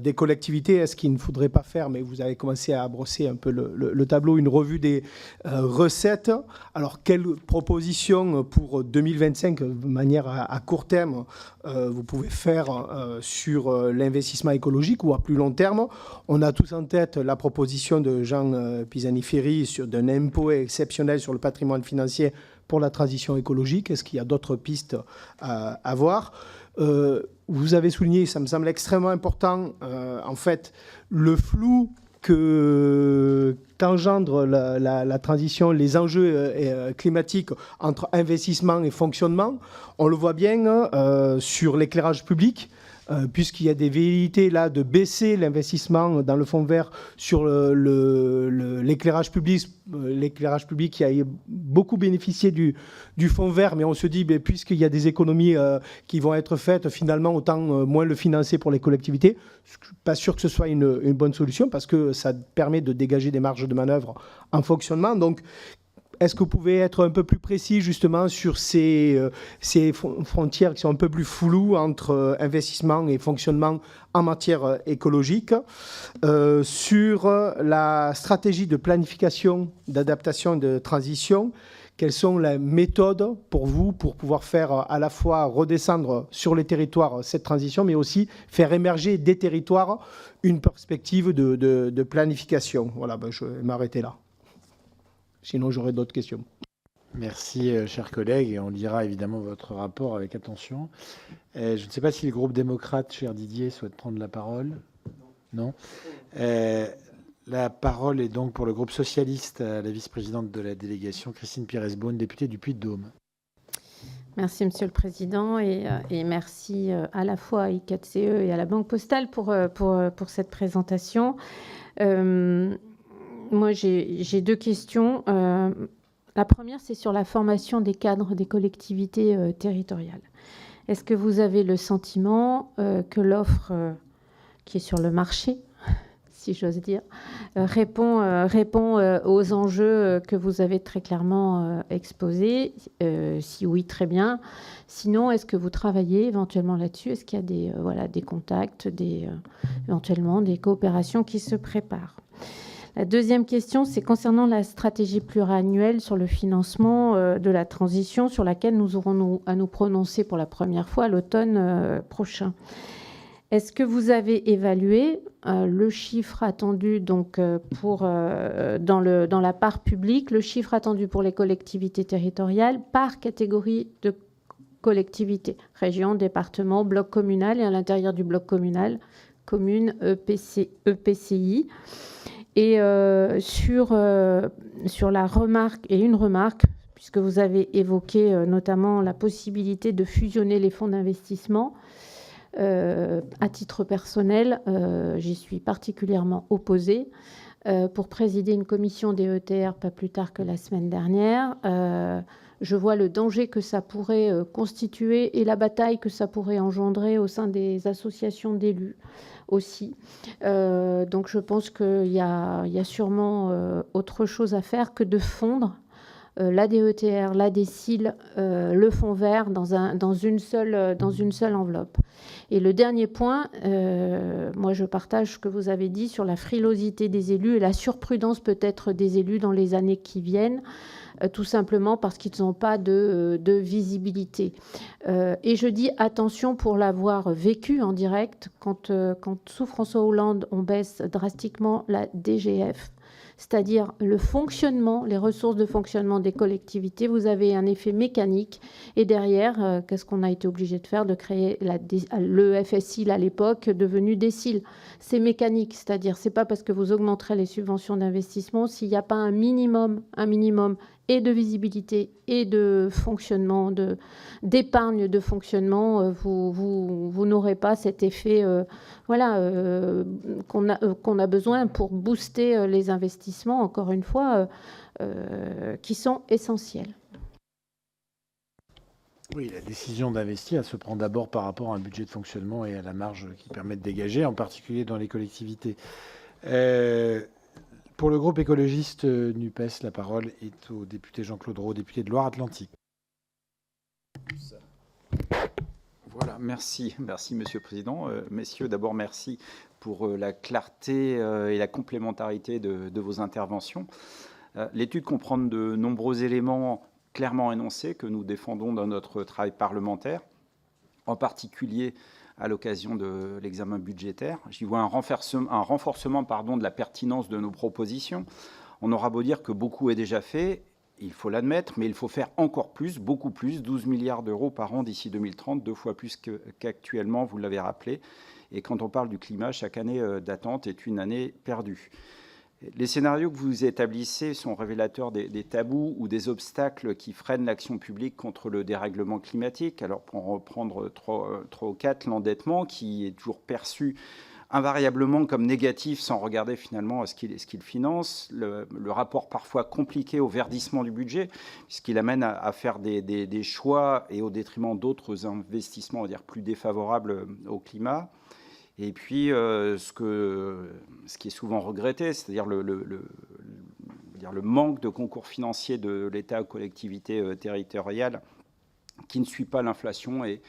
des collectivités. Est-ce qu'il ne faudrait pas faire, mais vous avez commencé à brosser un peu le tableau, une revue des recettes? Alors, quelles propositions pour 2025, de manière à court terme, vous pouvez faire sur l'investissement écologique ou à plus long terme? On a tous en tête la proposition de Jean Pisani-Ferry d'un impôt exceptionnel sur le patrimoine financier pour la transition écologique. Est-ce qu'il y a d'autres pistes à voir? Vous avez souligné, ça me semble extrêmement important, en fait, le flou qu'engendre la transition, les enjeux climatiques entre investissement et fonctionnement. On le voit bien sur l'éclairage public, puisqu'il y a des velléités là de baisser l'investissement dans le fonds vert sur l'éclairage public qui a beaucoup bénéficié du fonds vert, mais on se dit, puisqu'il y a des économies qui vont être faites, finalement, autant moins le financer pour les collectivités. Je ne suis pas sûr que ce soit une bonne solution, parce que ça permet de dégager des marges de manœuvre en fonctionnement. Donc, est-ce que vous pouvez être un peu plus précis justement sur ces frontières qui sont un peu plus floues entre investissement et fonctionnement en matière écologique, sur la stratégie de planification, d'adaptation, de transition? Quelles sont les méthodes pour vous pour pouvoir faire à la fois redescendre sur les territoires cette transition, mais aussi faire émerger des territoires une perspective de planification? Voilà, je vais m'arrêter là. Sinon, j'aurai d'autres questions. Merci, chers collègues, et on lira évidemment votre rapport avec attention. Je ne sais pas si le groupe démocrate, cher Didier, souhaite prendre la parole. Non. La parole est donc pour le groupe socialiste à la vice-présidente de la délégation, Christine Pires-Beaune, députée du Puy-de-Dôme. Merci, Monsieur le Président, et merci à la fois à I4CE et à la Banque Postale pour cette présentation. Moi, j'ai 2 questions. La première, c'est sur la formation des cadres des collectivités territoriales. Est-ce que vous avez le sentiment que l'offre qui est sur le marché, si j'ose dire, répond aux enjeux que vous avez très clairement exposés? Si oui, très bien. Sinon, est-ce que vous travaillez éventuellement là-dessus? Est-ce qu'il y a des contacts, éventuellement des coopérations qui se préparent? La deuxième question, c'est concernant la stratégie pluriannuelle sur le financement de la transition, sur laquelle nous aurons à nous prononcer pour la première fois à l'automne prochain. Est-ce que vous avez évalué le chiffre attendu donc, dans la part publique, le chiffre attendu pour les collectivités territoriales par catégorie de collectivités, région, département, bloc communal, et à l'intérieur du bloc communal, commune, EPCI? Et sur la remarque, et une remarque, puisque vous avez évoqué notamment la possibilité de fusionner les fonds d'investissement, à titre personnel, j'y suis particulièrement opposée. Pour présider une commission des ETR pas plus tard que la semaine dernière, je vois le danger que ça pourrait constituer et la bataille que ça pourrait engendrer au sein des associations d'élus aussi. Donc je pense qu'il y a sûrement autre chose à faire que de fondre la DETR, la DECIL, le fonds vert dans une seule enveloppe. Et le dernier point, moi je partage ce que vous avez dit sur la frilosité des élus et la surprudence peut-être des élus dans les années qui viennent, tout simplement parce qu'ils n'ont pas de visibilité. Et je dis attention pour l'avoir vécu en direct, quand sous François Hollande, on baisse drastiquement la DGF, c'est-à-dire le fonctionnement, les ressources de fonctionnement des collectivités, vous avez un effet mécanique. Et derrière, qu'est-ce qu'on a été obligé de faire? De créer le FSI à l'époque, devenu DECIL. C'est mécanique, c'est-à-dire c'est pas parce que vous augmenterez les subventions d'investissement s'il n'y a pas un minimum et de visibilité et de fonctionnement, d'épargne de fonctionnement, vous n'aurez pas cet effet qu'on a besoin pour booster les investissements, encore une fois, qui sont essentiels. Oui, la décision d'investir, elle se prend d'abord par rapport à un budget de fonctionnement et à la marge qui permet de dégager, en particulier dans les collectivités. Pour le groupe écologiste NUPES, la parole est au député Jean-Claude Roux, député de Loire-Atlantique. Voilà, merci Monsieur le Président. Messieurs, d'abord merci pour la clarté et la complémentarité de vos interventions. L'étude comprend de nombreux éléments clairement énoncés que nous défendons dans notre travail parlementaire, en particulier à l'occasion de l'examen budgétaire. J'y vois un renforcement de la pertinence de nos propositions. On aura beau dire que beaucoup est déjà fait, il faut l'admettre, mais il faut faire encore plus, beaucoup plus, 12 milliards d'euros par an d'ici 2030, 2 fois plus qu'actuellement, vous l'avez rappelé. Et quand on parle du climat, chaque année d'attente est une année perdue. Les scénarios que vous établissez sont révélateurs des tabous ou des obstacles qui freinent l'action publique contre le dérèglement climatique. Alors, pour en reprendre 3 ou 4, l'endettement, qui est toujours perçu invariablement comme négatif sans regarder finalement ce qu'il finance, le rapport parfois compliqué au verdissement du budget, puisqu'il amène à faire des choix et au détriment d'autres investissements, on va dire, plus défavorables au climat. Et puis, ce qui est souvent regretté, c'est-à-dire le manque de concours financier de l'État aux collectivités territoriales qui ne suit pas l'inflation et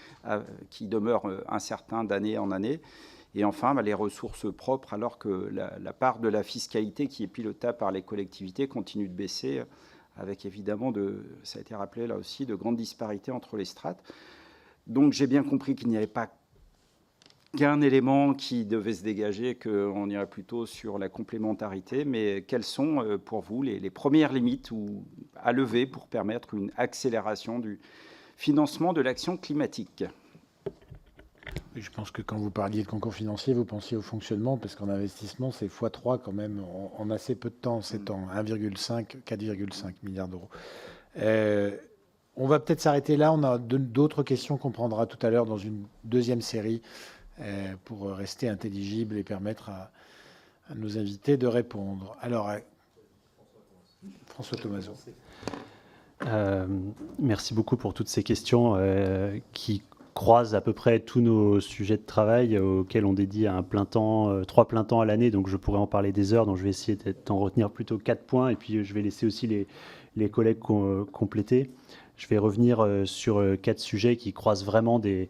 qui demeure incertain d'année en année. Et enfin, les ressources propres, alors que la part de la fiscalité qui est pilotable par les collectivités continue de baisser, avec évidemment, ça a été rappelé là aussi, de grandes disparités entre les strates. Donc j'ai bien compris qu'il n'y avait pas qu'un élément qui devait se dégager, qu'on irait plutôt sur la complémentarité, mais quelles sont pour vous les premières limites à lever pour permettre une accélération du financement de l'action climatique? Je pense que quand vous parliez de concours financier, vous pensiez au fonctionnement, parce qu'en investissement, c'est x3 quand même en assez peu de temps, 7 ans, 4,5 milliards d'euros. On va peut-être s'arrêter là. On a d'autres questions qu'on prendra tout à l'heure dans une deuxième série pour rester intelligible et permettre à nos invités de répondre. Alors, François Thomazeau. Merci beaucoup pour toutes ces questions qui croisent à peu près tous nos sujets de travail auxquels on dédie un plein temps, 3 pleins temps à l'année, donc je pourrais en parler des heures, donc je vais essayer d'en retenir plutôt 4 points, et puis je vais laisser aussi les collègues compléter. Je vais revenir sur 4 sujets qui croisent vraiment des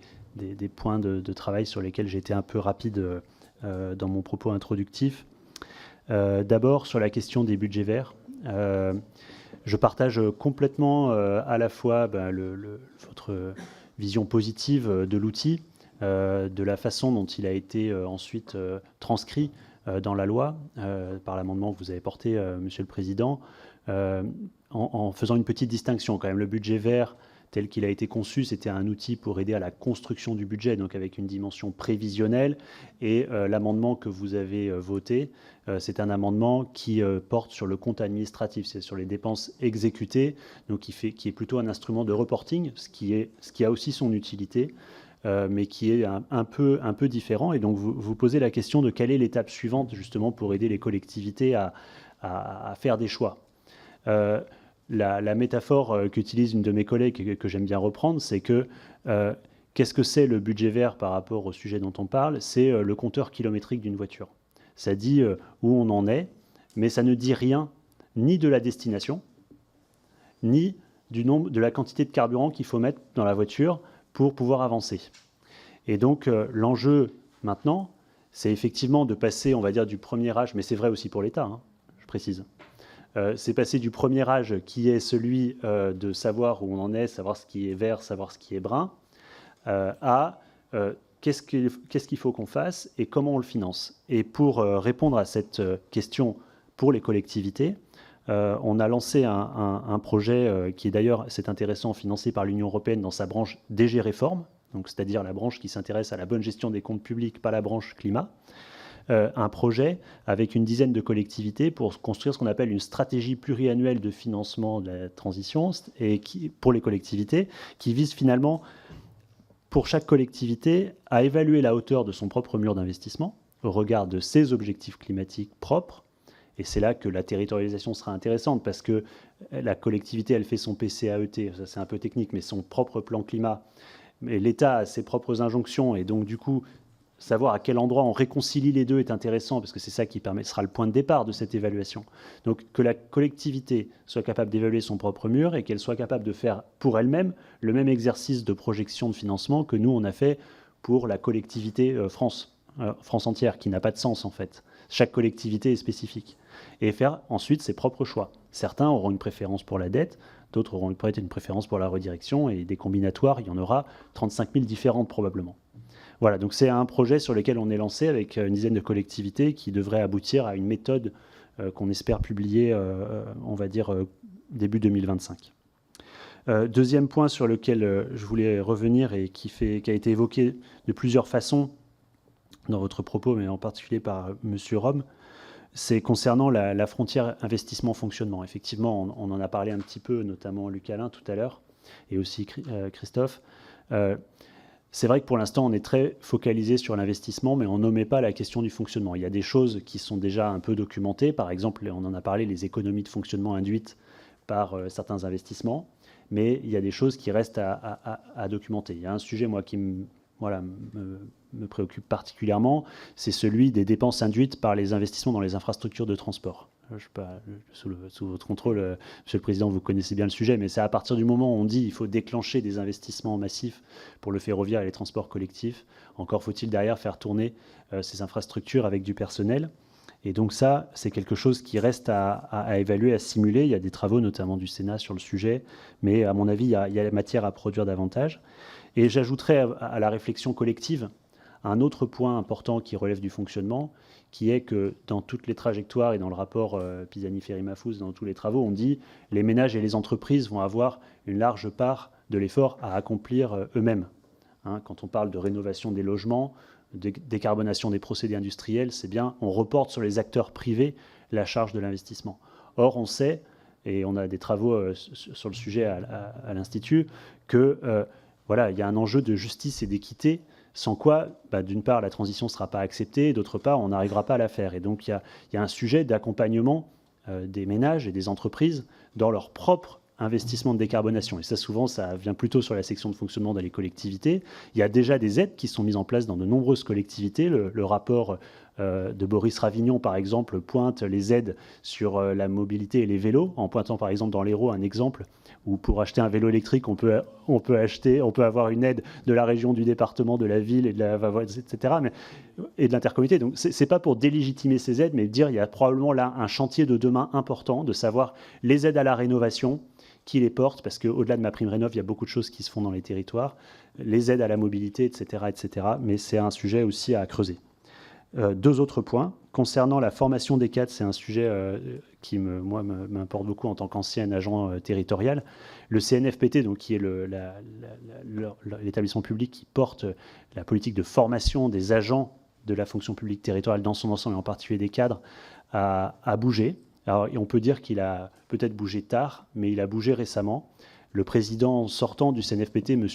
points de travail sur lesquels j'ai été un peu rapide dans mon propos introductif. D'abord, sur la question des budgets verts, je partage complètement à la fois votre vision positive de l'outil, de la façon dont il a été ensuite transcrit dans la loi, par l'amendement que vous avez porté, Monsieur le Président, en faisant une petite distinction quand même. Le budget vert tel qu'il a été conçu, c'était un outil pour aider à la construction du budget, donc avec une dimension prévisionnelle. Et l'amendement que vous avez voté, c'est un amendement qui porte sur le compte administratif, c'est sur les dépenses exécutées, donc qui est plutôt un instrument de reporting, ce qui a aussi son utilité, mais qui est un peu différent. Et donc vous posez la question de quelle est l'étape suivante justement pour aider les collectivités à faire des choix. La métaphore qu'utilise une de mes collègues et que j'aime bien reprendre, c'est que qu'est-ce que c'est le budget vert par rapport au sujet dont on parle? C'est le compteur kilométrique d'une voiture. Ça dit où on en est, mais ça ne dit rien ni de la destination, ni du nombre, de la quantité de carburant qu'il faut mettre dans la voiture pour pouvoir avancer. Et donc l'enjeu maintenant, c'est effectivement de passer, on va dire, du premier âge, mais c'est vrai aussi pour l'État, hein, je précise. C'est passer du premier âge qui est celui de savoir où on en est, savoir ce qui est vert, savoir ce qui est brun, à qu'est-ce qu'il faut qu'on fasse et comment on le finance. Et pour répondre à cette question pour les collectivités, on a lancé un projet qui est d'ailleurs, c'est intéressant, financé par l'Union européenne dans sa branche DG Réforme, donc c'est-à-dire la branche qui s'intéresse à la bonne gestion des comptes publics, pas la branche climat. Un projet avec une dizaine de collectivités pour construire ce qu'on appelle une stratégie pluriannuelle de financement de la transition et pour les collectivités, qui vise finalement, pour chaque collectivité, à évaluer la hauteur de son propre mur d'investissement au regard de ses objectifs climatiques propres. Et c'est là que la territorialisation sera intéressante parce que la collectivité, elle fait son PCAET, ça c'est un peu technique, mais son propre plan climat. Mais l'État a ses propres injonctions et donc du coup, savoir à quel endroit on réconcilie les deux est intéressant parce que c'est ça qui sera le point de départ de cette évaluation. Donc que la collectivité soit capable d'évaluer son propre mur et qu'elle soit capable de faire pour elle-même le même exercice de projection de financement que nous on a fait pour la collectivité France entière, qui n'a pas de sens en fait. Chaque collectivité est spécifique. Et faire ensuite ses propres choix. Certains auront une préférence pour la dette, d'autres auront peut-être une préférence pour la redirection et des combinatoires, il y en aura 35 000 différentes probablement. Voilà, donc c'est un projet sur lequel on est lancé avec une dizaine de collectivités qui devrait aboutir à une méthode qu'on espère publier, on va dire, début 2025. Deuxième point sur lequel je voulais revenir et qui a été évoqué de plusieurs façons dans votre propos, mais en particulier par M. Rome, c'est concernant la frontière investissement-fonctionnement. Effectivement, on en a parlé un petit peu, notamment Luc Alain tout à l'heure, et aussi Christophe. C'est vrai que pour l'instant, on est très focalisé sur l'investissement, mais on n'omet pas la question du fonctionnement. Il y a des choses qui sont déjà un peu documentées. Par exemple, on en a parlé, les économies de fonctionnement induites par certains investissements. Mais il y a des choses qui restent à documenter. Il y a un sujet, moi, qui me préoccupe particulièrement, c'est celui des dépenses induites par les investissements dans les infrastructures de transport. Je sais pas, sous votre contrôle, Monsieur le Président, vous connaissez bien le sujet, mais c'est à partir du moment où on dit qu'il faut déclencher des investissements massifs pour le ferroviaire et les transports collectifs, encore faut-il derrière faire tourner ces infrastructures avec du personnel. Et donc ça, c'est quelque chose qui reste à évaluer, à simuler. Il y a des travaux, notamment du Sénat, sur le sujet, mais à mon avis, il y a matière à produire davantage. Et j'ajouterais à la réflexion collective un autre point important qui relève du fonctionnement, qui est que dans toutes les trajectoires et dans le rapport Pisani-Ferry-Mafous, dans tous les travaux, on dit les ménages et les entreprises vont avoir une large part de l'effort à accomplir eux-mêmes. Hein, quand on parle de rénovation des logements, de décarbonation des procédés industriels, c'est bien, on reporte sur les acteurs privés la charge de l'investissement. Or, on sait, et on a des travaux sur le sujet à l'Institut, que voilà, il y a un enjeu de justice et d'équité, sans quoi, d'une part, la transition ne sera pas acceptée, et d'autre part, on n'arrivera pas à la faire. Et donc, il y a un sujet d'accompagnement des ménages et des entreprises dans leur propre investissement de décarbonation. Et ça, souvent, ça vient plutôt sur la section de fonctionnement dans les collectivités. Il y a déjà des aides qui sont mises en place dans de nombreuses collectivités. Le rapport de Boris Ravignon, par exemple, pointe les aides sur la mobilité et les vélos, en pointant, par exemple, dans l'Hérault, un exemple où pour acheter un vélo électrique, on peut avoir une aide de la région, du département, de la ville, et de la, etc., et de l'intercommunauté. Donc, ce n'est pas pour délégitimer ces aides, mais dire qu'il y a probablement là un chantier de demain important, de savoir les aides à la rénovation, qui les porte, parce qu'au-delà de MaPrimeRénov', il y a beaucoup de choses qui se font dans les territoires, les aides à la mobilité, etc., etc., mais c'est un sujet aussi à creuser. Deux autres points. Concernant la formation des cadres, c'est un sujet qui m'importe beaucoup en tant qu'ancien agent territorial. Le CNFPT, donc, qui est l'établissement public qui porte la politique de formation des agents de la fonction publique territoriale dans son ensemble, et en particulier des cadres, a bougé. Alors, on peut dire qu'il a peut-être bougé tard, mais il a bougé récemment. Le président sortant du CNFPT, M.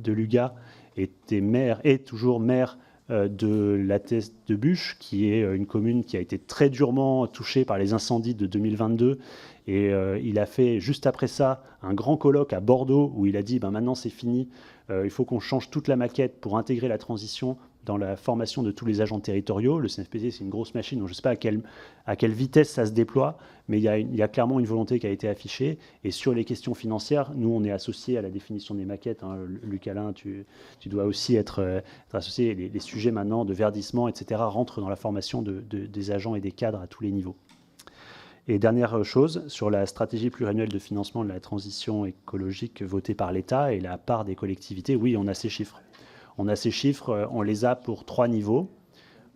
Deluga, est toujours maire de la Teste de Buch, qui est une commune qui a été très durement touchée par les incendies de 2022. Et il a fait, juste après ça, un grand colloque à Bordeaux où il a dit maintenant c'est fini, il faut qu'on change toute la maquette pour intégrer la transition dans la formation de tous les agents territoriaux. Le CNFPT, c'est une grosse machine, donc je ne sais pas à quelle vitesse ça se déploie, mais il y a clairement une volonté qui a été affichée. Et sur les questions financières, nous, on est associés à la définition des maquettes. Luc Alain, tu dois aussi être associé. Les sujets maintenant de verdissement, etc., rentrent dans la formation des agents et des cadres à tous les niveaux. Et dernière chose, sur la stratégie pluriannuelle de financement de la transition écologique votée par l'État et la part des collectivités, oui, on a ces chiffres. On a ces chiffres, on les a pour 3 niveaux.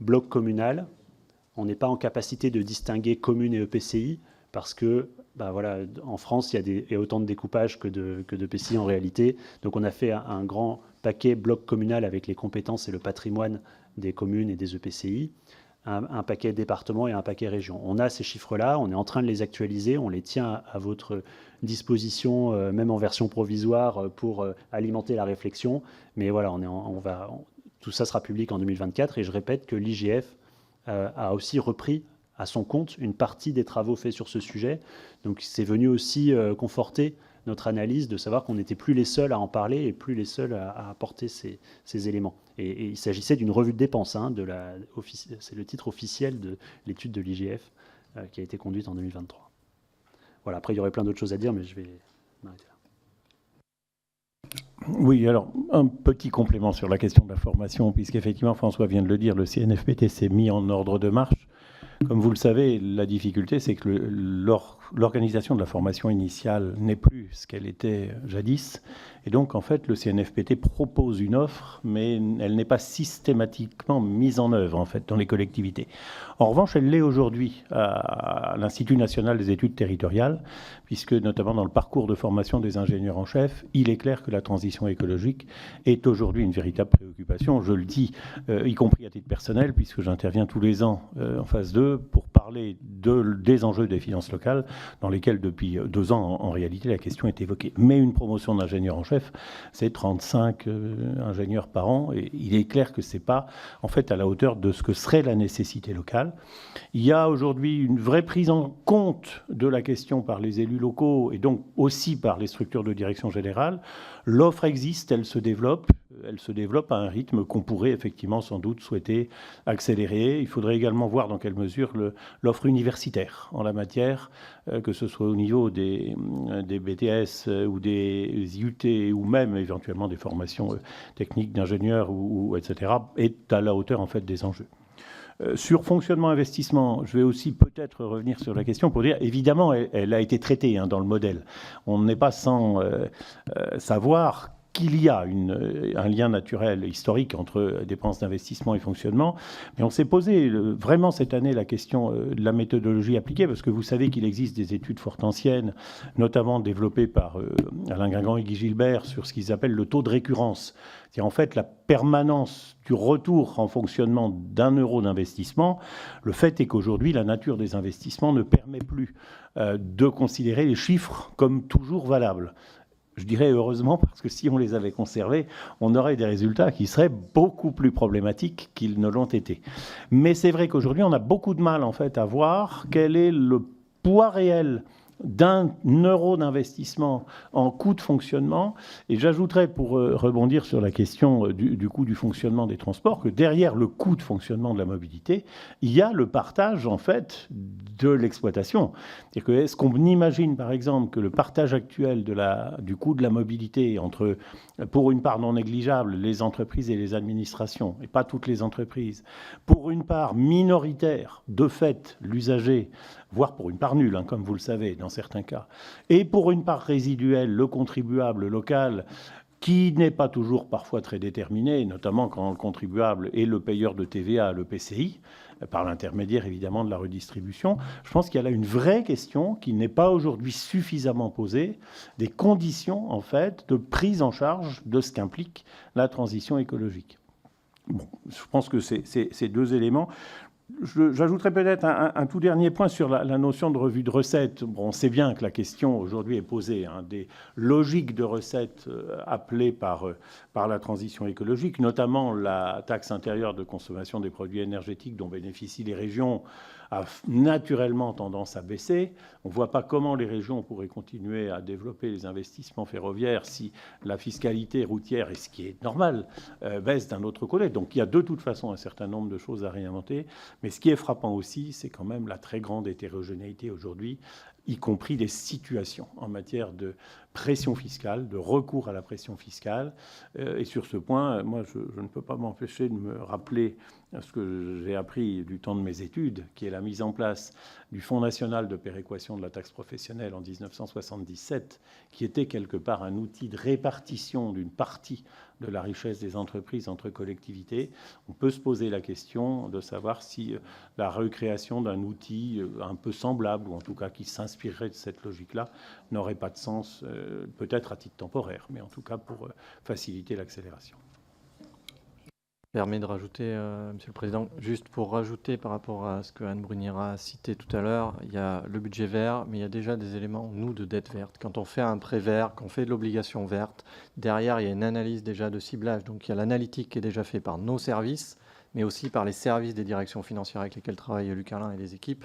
Bloc communal, on n'est pas en capacité de distinguer communes et EPCI parce que, en France, il y a autant de découpage que de PCI en réalité. Donc on a fait un grand paquet bloc communal avec les compétences et le patrimoine des communes et des EPCI, un paquet département et un paquet région. On a ces chiffres-là, on est en train de les actualiser, on les tient à votre disposition, même en version provisoire, pour alimenter la réflexion. Mais voilà, tout ça sera public en 2024. Et je répète que l'IGF a aussi repris à son compte une partie des travaux faits sur ce sujet. Donc c'est venu aussi conforter notre analyse de savoir qu'on n'était plus les seuls à en parler et plus les seuls à apporter ces éléments. Et il s'agissait d'une revue de dépenses, c'est le titre officiel de l'étude de l'IGF qui a été conduite en 2023. Voilà, après il y aurait plein d'autres choses à dire, mais je vais m'arrêter là. Oui, alors un petit complément sur la question de la formation, puisqu'effectivement François vient de le dire, le CNFPT s'est mis en ordre de marche. Comme vous le savez, la difficulté, c'est que l'organisation de la formation initiale n'est plus ce qu'elle était jadis. Et donc, en fait, le CNFPT propose une offre, mais elle n'est pas systématiquement mise en œuvre, en fait, dans les collectivités. En revanche, elle l'est aujourd'hui à l'Institut national des études territoriales, puisque, notamment dans le parcours de formation des ingénieurs en chef, il est clair que la transition écologique est aujourd'hui une véritable préoccupation. Je le dis, y compris à titre personnel, puisque j'interviens tous les ans en phase 2 pour parler des enjeux des finances locales, dans lesquels depuis 2 ans, en réalité, la question est évoquée. Mais une promotion d'ingénieur en chef, c'est 35 ingénieurs par an, et il est clair que ce n'est pas, en fait, à la hauteur de ce que serait la nécessité locale. Il y a aujourd'hui une vraie prise en compte de la question par les élus locaux, et donc aussi par les structures de direction générale. L'offre existe, elle se développe à un rythme qu'on pourrait effectivement sans doute souhaiter accélérer. Il faudrait également voir dans quelle mesure l'offre universitaire en la matière, que ce soit au niveau des BTS ou des IUT ou même éventuellement des formations techniques d'ingénieurs ou etc., est à la hauteur en fait des enjeux. Sur fonctionnement-investissement, je vais aussi peut-être revenir sur la question pour dire, évidemment, elle a été traitée dans le modèle. On n'est pas sans savoir qu'il y a un lien naturel historique entre dépenses d'investissement et fonctionnement, mais on s'est posé vraiment cette année la question de la méthodologie appliquée, parce que vous savez qu'il existe des études fort anciennes, notamment développées par Alain Guingamp et Guy Gilbert, sur ce qu'ils appellent le taux de récurrence. C'est en fait la permanence du retour en fonctionnement d'1 euro d'investissement. Le fait est qu'aujourd'hui, la nature des investissements ne permet plus de considérer les chiffres comme toujours valables. Je dirais heureusement, parce que si on les avait conservés, on aurait des résultats qui seraient beaucoup plus problématiques qu'ils ne l'ont été. Mais c'est vrai qu'aujourd'hui, on a beaucoup de mal en fait à voir quel est le poids réel d'1 euro d'investissement en coût de fonctionnement. Et j'ajouterais, pour rebondir sur la question du coût du fonctionnement des transports, que derrière le coût de fonctionnement de la mobilité, il y a le partage, en fait, de l'exploitation. C'est-à-dire que est-ce qu'on imagine, par exemple, que le partage actuel du coût de la mobilité entre, pour une part non négligeable, les entreprises et les administrations, et pas toutes les entreprises, pour une part minoritaire, de fait, l'usager, voire pour une part nulle, comme vous le savez, dans certains cas, et pour une part résiduelle, le contribuable local, qui n'est pas toujours parfois très déterminé, notamment quand le contribuable est le payeur de TVA, le PCI, par l'intermédiaire évidemment de la redistribution. Je pense qu'il y a là une vraie question qui n'est pas aujourd'hui suffisamment posée, des conditions en fait de prise en charge de ce qu'implique la transition écologique. Bon, je pense que ces deux éléments. J'ajouterais peut-être un tout dernier point sur la notion de revue de recettes. Bon, on sait bien que la question aujourd'hui est posée, hein, des logiques de recettes appelées par la transition écologique, notamment la taxe intérieure de consommation des produits énergétiques dont bénéficient les régions a naturellement tendance à baisser. On ne voit pas comment les régions pourraient continuer à développer les investissements ferroviaires si la fiscalité routière, et ce qui est normal, baisse d'un autre côté. Donc il y a de toute façon un certain nombre de choses à réinventer. Mais ce qui est frappant aussi, c'est quand même la très grande hétérogénéité aujourd'hui, y compris des situations en matière de pression fiscale, de recours à la pression fiscale. Et sur ce point, moi, je ne peux pas m'empêcher de me rappeler ce que j'ai appris du temps de mes études, qui est la mise en place du Fonds national de péréquation de la taxe professionnelle en 1977, qui était quelque part un outil de répartition d'une partie de la richesse des entreprises entre collectivités. On peut se poser la question de savoir si la recréation d'un outil un peu semblable, ou en tout cas qui s'inspirerait de cette logique-là, n'aurait pas de sens, peut-être à titre temporaire, mais en tout cas pour faciliter l'accélération. Permet de rajouter, Monsieur le Président, juste pour rajouter par rapport à ce que Anne Brunira a cité tout à l'heure, il y a le budget vert, mais il y a déjà des éléments, nous, de dette verte. Quand on fait un prêt vert, quand on fait de l'obligation verte, derrière, il y a une analyse déjà de ciblage. Donc, il y a l'analytique qui est déjà fait par nos services, mais aussi par les services des directions financières avec lesquels travaillent Luc Carlin et les équipes.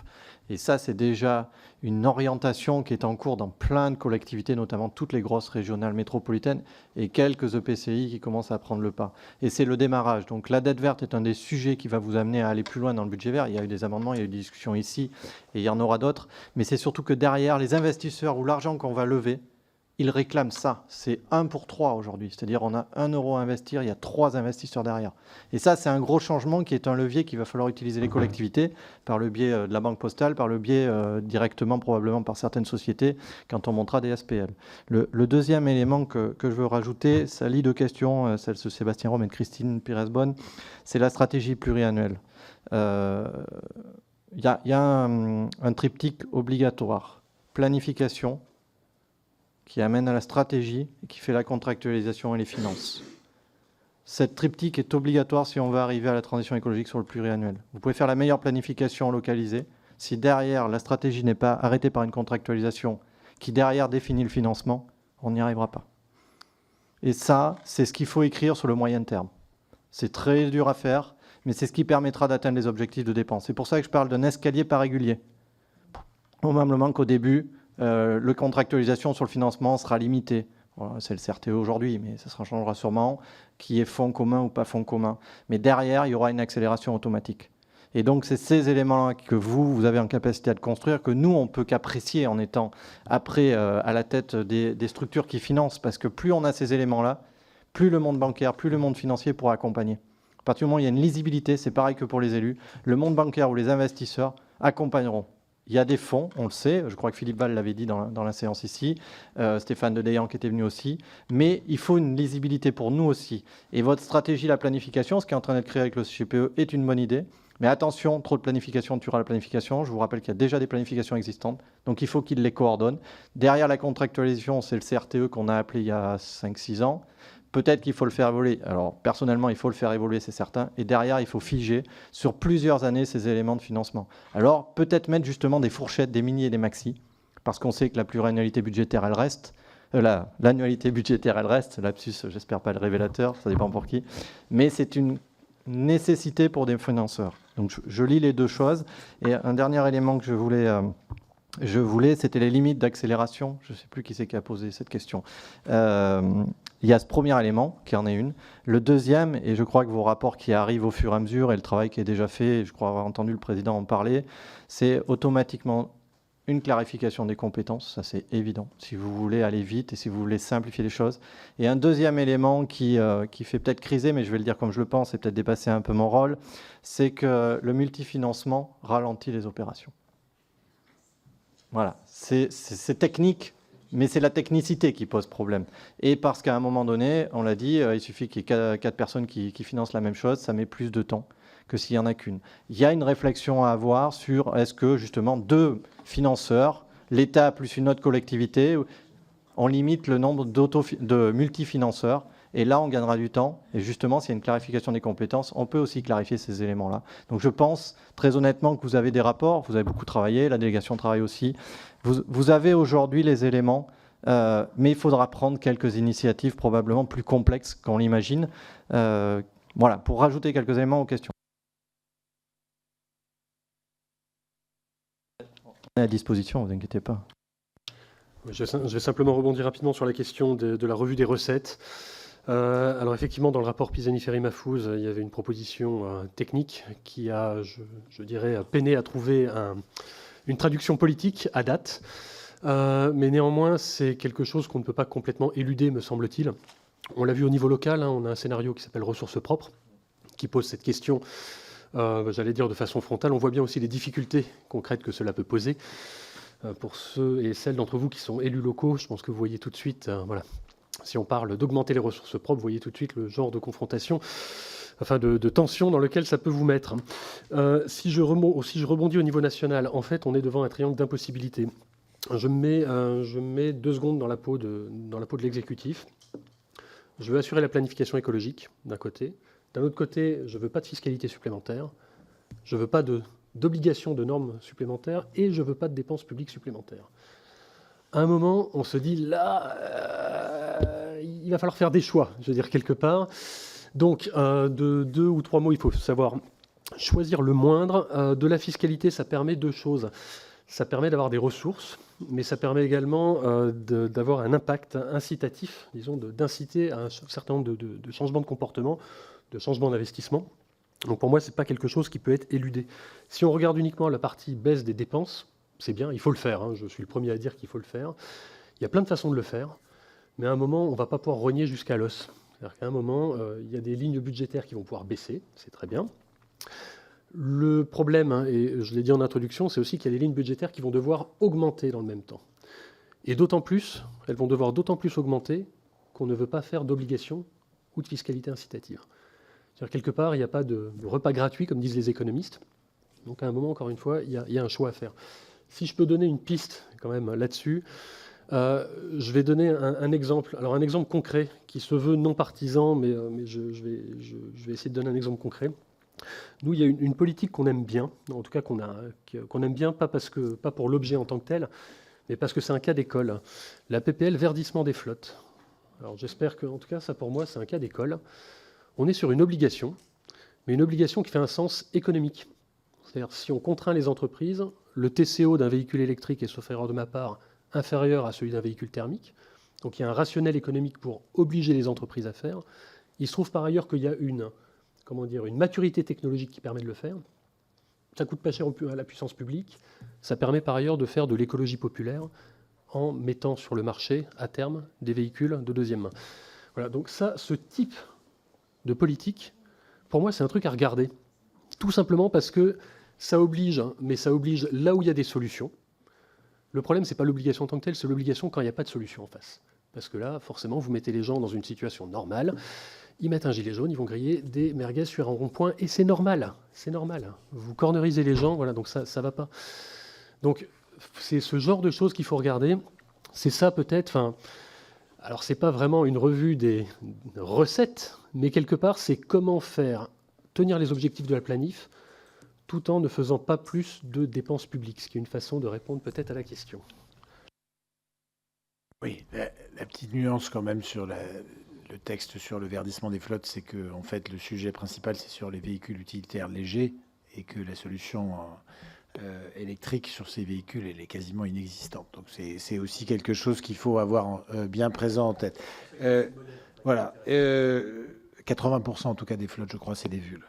Et ça, c'est déjà une orientation qui est en cours dans plein de collectivités, notamment toutes les grosses régionales métropolitaines et quelques EPCI qui commencent à prendre le pas. Et c'est le démarrage. Donc la dette verte est un des sujets qui va vous amener à aller plus loin dans le budget vert. Il y a eu des amendements, il y a eu des discussions ici et il y en aura d'autres. Mais c'est surtout que derrière, les investisseurs ou l'argent qu'on va lever, ils réclament ça. C'est 1 pour 3 aujourd'hui. C'est-à-dire on a 1 euro à investir, il y a 3 investisseurs derrière. Et ça, c'est un gros changement qui est un levier qu'il va falloir utiliser les collectivités par le biais de la banque postale, par le biais directement probablement par certaines sociétés quand on montera des SPL. Le deuxième élément que je veux rajouter, ça lie deux questions, celle de Sébastien Rome et de Christine Pires-Bonne, c'est la stratégie pluriannuelle. Il y a un triptyque obligatoire. Planification, qui amène à la stratégie et qui fait la contractualisation et les finances. Cette triptyque est obligatoire si on veut arriver à la transition écologique sur le pluriannuel. Vous pouvez faire la meilleure planification localisée. Si derrière, la stratégie n'est pas arrêtée par une contractualisation qui derrière définit le financement, on n'y arrivera pas. Et ça, c'est ce qu'il faut écrire sur le moyen terme. C'est très dur à faire, mais c'est ce qui permettra d'atteindre les objectifs de dépenses. C'est pour ça que je parle d'un escalier pas régulier. Probablement qu'au début, la contractualisation sur le financement sera limitée. Voilà, c'est le CRTE aujourd'hui, mais ça changera sûrement, qui est fonds commun ou pas fonds commun. Mais derrière, il y aura une accélération automatique. Et donc, c'est ces éléments-là que vous avez en capacité de construire, que nous, on ne peut qu'apprécier en étant après à la tête des structures qui financent. Parce que plus on a ces éléments-là, plus le monde bancaire, plus le monde financier pourra accompagner. À partir du moment où il y a une lisibilité, c'est pareil que pour les élus, le monde bancaire ou les investisseurs accompagneront. Il y a des fonds, on le sait, je crois que Philippe Val l'avait dit dans la séance ici, Stéphane Dedeyan qui était venu aussi, mais il faut une lisibilité pour nous aussi. Et votre stratégie, la planification, ce qui est en train d'être créé avec le CGPE, est une bonne idée. Mais attention, trop de planification tuera la planification. Je vous rappelle qu'il y a déjà des planifications existantes, donc il faut qu'ils les coordonnent. Derrière la contractualisation, c'est le CRTE qu'on a appelé il y a 5-6 ans. Peut-être qu'il faut le faire évoluer. Alors, personnellement, il faut le faire évoluer, c'est certain. Et derrière, il faut figer sur plusieurs années ces éléments de financement. Alors, peut-être mettre justement des fourchettes, des mini et des maxi, parce qu'on sait que la pluriannualité budgétaire, elle reste. L'annualité budgétaire, elle reste. Lapsus, j'espère pas le révélateur, ça dépend pour qui. Mais c'est une nécessité pour des financeurs. Donc, je lis les deux choses. Et un dernier élément que je voulais, c'était les limites d'accélération. Je ne sais plus qui c'est qui a posé cette question. Il y a ce premier élément, qui en est une. Le deuxième, et je crois que vos rapports qui arrivent au fur et à mesure, et le travail qui est déjà fait, je crois avoir entendu le président en parler, c'est automatiquement une clarification des compétences, ça c'est évident, si vous voulez aller vite et si vous voulez simplifier les choses. Et un deuxième élément qui fait peut-être criser, mais je vais le dire comme je le pense et peut-être dépasser un peu mon rôle, c'est que le multifinancement ralentit les opérations. Voilà, c'est technique, Mais c'est la technicité qui pose problème. Et parce qu'à un moment donné, on l'a dit, il suffit qu'il y ait 4 personnes qui financent la même chose, ça met plus de temps que s'il n'y en a qu'une. Il y a une réflexion à avoir sur est-ce que justement 2 financeurs, l'État plus une autre collectivité, on limite le nombre de multifinanceurs. Et là, on gagnera du temps. Et justement, s'il y a une clarification des compétences, on peut aussi clarifier ces éléments-là. Donc je pense très honnêtement que vous avez des rapports, vous avez beaucoup travaillé, la délégation travaille aussi. Vous avez aujourd'hui les éléments, mais il faudra prendre quelques initiatives probablement plus complexes qu'on l'imagine. Voilà, pour rajouter quelques éléments aux questions. On est à disposition, ne vous inquiétez pas. Je vais simplement rebondir rapidement sur la question de la revue des recettes. Alors effectivement, dans le rapport Pisani-Ferry-Mahfouz, il y avait une proposition technique qui a, je dirais, peiné à trouver une traduction politique à date. Mais néanmoins, c'est quelque chose qu'on ne peut pas complètement éluder, me semble-t-il. On l'a vu au niveau local, hein, on a un scénario qui s'appelle ressources propres, qui pose cette question, j'allais dire de façon frontale. On voit bien aussi les difficultés concrètes que cela peut poser. Pour ceux et celles d'entre vous qui sont élus locaux, je pense que vous voyez tout de suite, voilà. Si on parle d'augmenter les ressources propres, vous voyez tout de suite le genre de confrontation, enfin de tension dans lequel ça peut vous mettre. Si je rebondis au niveau national, en fait, on est devant un triangle d'impossibilité. Je me mets 2 secondes dans la peau de l'exécutif. Je veux assurer la planification écologique, d'un côté. D'un autre côté, je ne veux pas de fiscalité supplémentaire. Je ne veux pas d'obligation de normes supplémentaires et je ne veux pas de dépenses publiques supplémentaires. À un moment, on se dit, là, il va falloir faire des choix, je veux dire, quelque part. Donc, de 2 ou 3 mots, il faut savoir choisir le moindre. De la fiscalité, ça permet 2 choses. Ça permet d'avoir des ressources, mais ça permet également d'avoir un impact incitatif, disons, d'inciter à un certain nombre de changements de comportement, de changements d'investissement. Donc, pour moi, ce n'est pas quelque chose qui peut être éludé. Si on regarde uniquement la partie baisse des dépenses, c'est bien, il faut le faire, hein, je suis le premier à dire qu'il faut le faire. Il y a plein de façons de le faire, mais à un moment, on ne va pas pouvoir rogner jusqu'à l'os. C'est-à-dire qu'à un moment, il y a des lignes budgétaires qui vont pouvoir baisser, c'est très bien. Le problème, hein, et je l'ai dit en introduction, c'est aussi qu'il y a des lignes budgétaires qui vont devoir augmenter dans le même temps. Et d'autant plus, elles vont devoir d'autant plus augmenter qu'on ne veut pas faire d'obligation ou de fiscalité incitative. C'est-à-dire quelque part, il n'y a pas de repas gratuit, comme disent les économistes. Donc à un moment, encore une fois, il y a un choix à faire. Si je peux donner une piste quand même là-dessus, je vais donner un exemple. Alors un exemple concret qui se veut non partisan, mais je vais essayer de donner un exemple concret. Nous, il y a une politique qu'on aime bien, en tout cas qu'on aime bien, pas pour l'objet en tant que tel, mais parce que c'est un cas d'école. La PPL verdissement des flottes. Alors j'espère que, en tout cas, ça pour moi, c'est un cas d'école. On est sur une obligation, mais une obligation qui fait un sens économique. C'est-à-dire si on contraint les entreprises, le TCO d'un véhicule électrique est, sauf erreur de ma part, inférieur à celui d'un véhicule thermique. Donc il y a un rationnel économique pour obliger les entreprises à faire. Il se trouve par ailleurs qu'il y a une maturité technologique qui permet de le faire. Ça ne coûte pas cher à la puissance publique. Ça permet par ailleurs de faire de l'écologie populaire en mettant sur le marché, à terme, des véhicules de deuxième main. Voilà, donc ça, ce type de politique, pour moi, c'est un truc à regarder. Tout simplement parce que ça oblige, mais ça oblige là où il y a des solutions. Le problème, ce n'est pas l'obligation en tant que telle, c'est l'obligation quand il n'y a pas de solution en face. Parce que là, forcément, vous mettez les gens dans une situation normale, ils mettent un gilet jaune, ils vont griller des merguez sur un rond-point, et c'est normal, c'est normal. Vous cornerisez les gens, voilà, donc ça ne va pas. Donc, c'est ce genre de choses qu'il faut regarder. C'est ça peut-être, alors c'est pas vraiment une revue des recettes, mais quelque part, c'est comment faire tenir les objectifs de la planif, tout en ne faisant pas plus de dépenses publiques, ce qui est une façon de répondre peut-être à la question. Oui, la petite nuance quand même sur le texte sur le verdissement des flottes, c'est que en fait, le sujet principal, c'est sur les véhicules utilitaires légers et que la solution électrique sur ces véhicules, elle est quasiment inexistante. Donc c'est aussi quelque chose qu'il faut avoir bien présent en tête. Voilà, 80% en tout cas des flottes, je crois, c'est des VUL.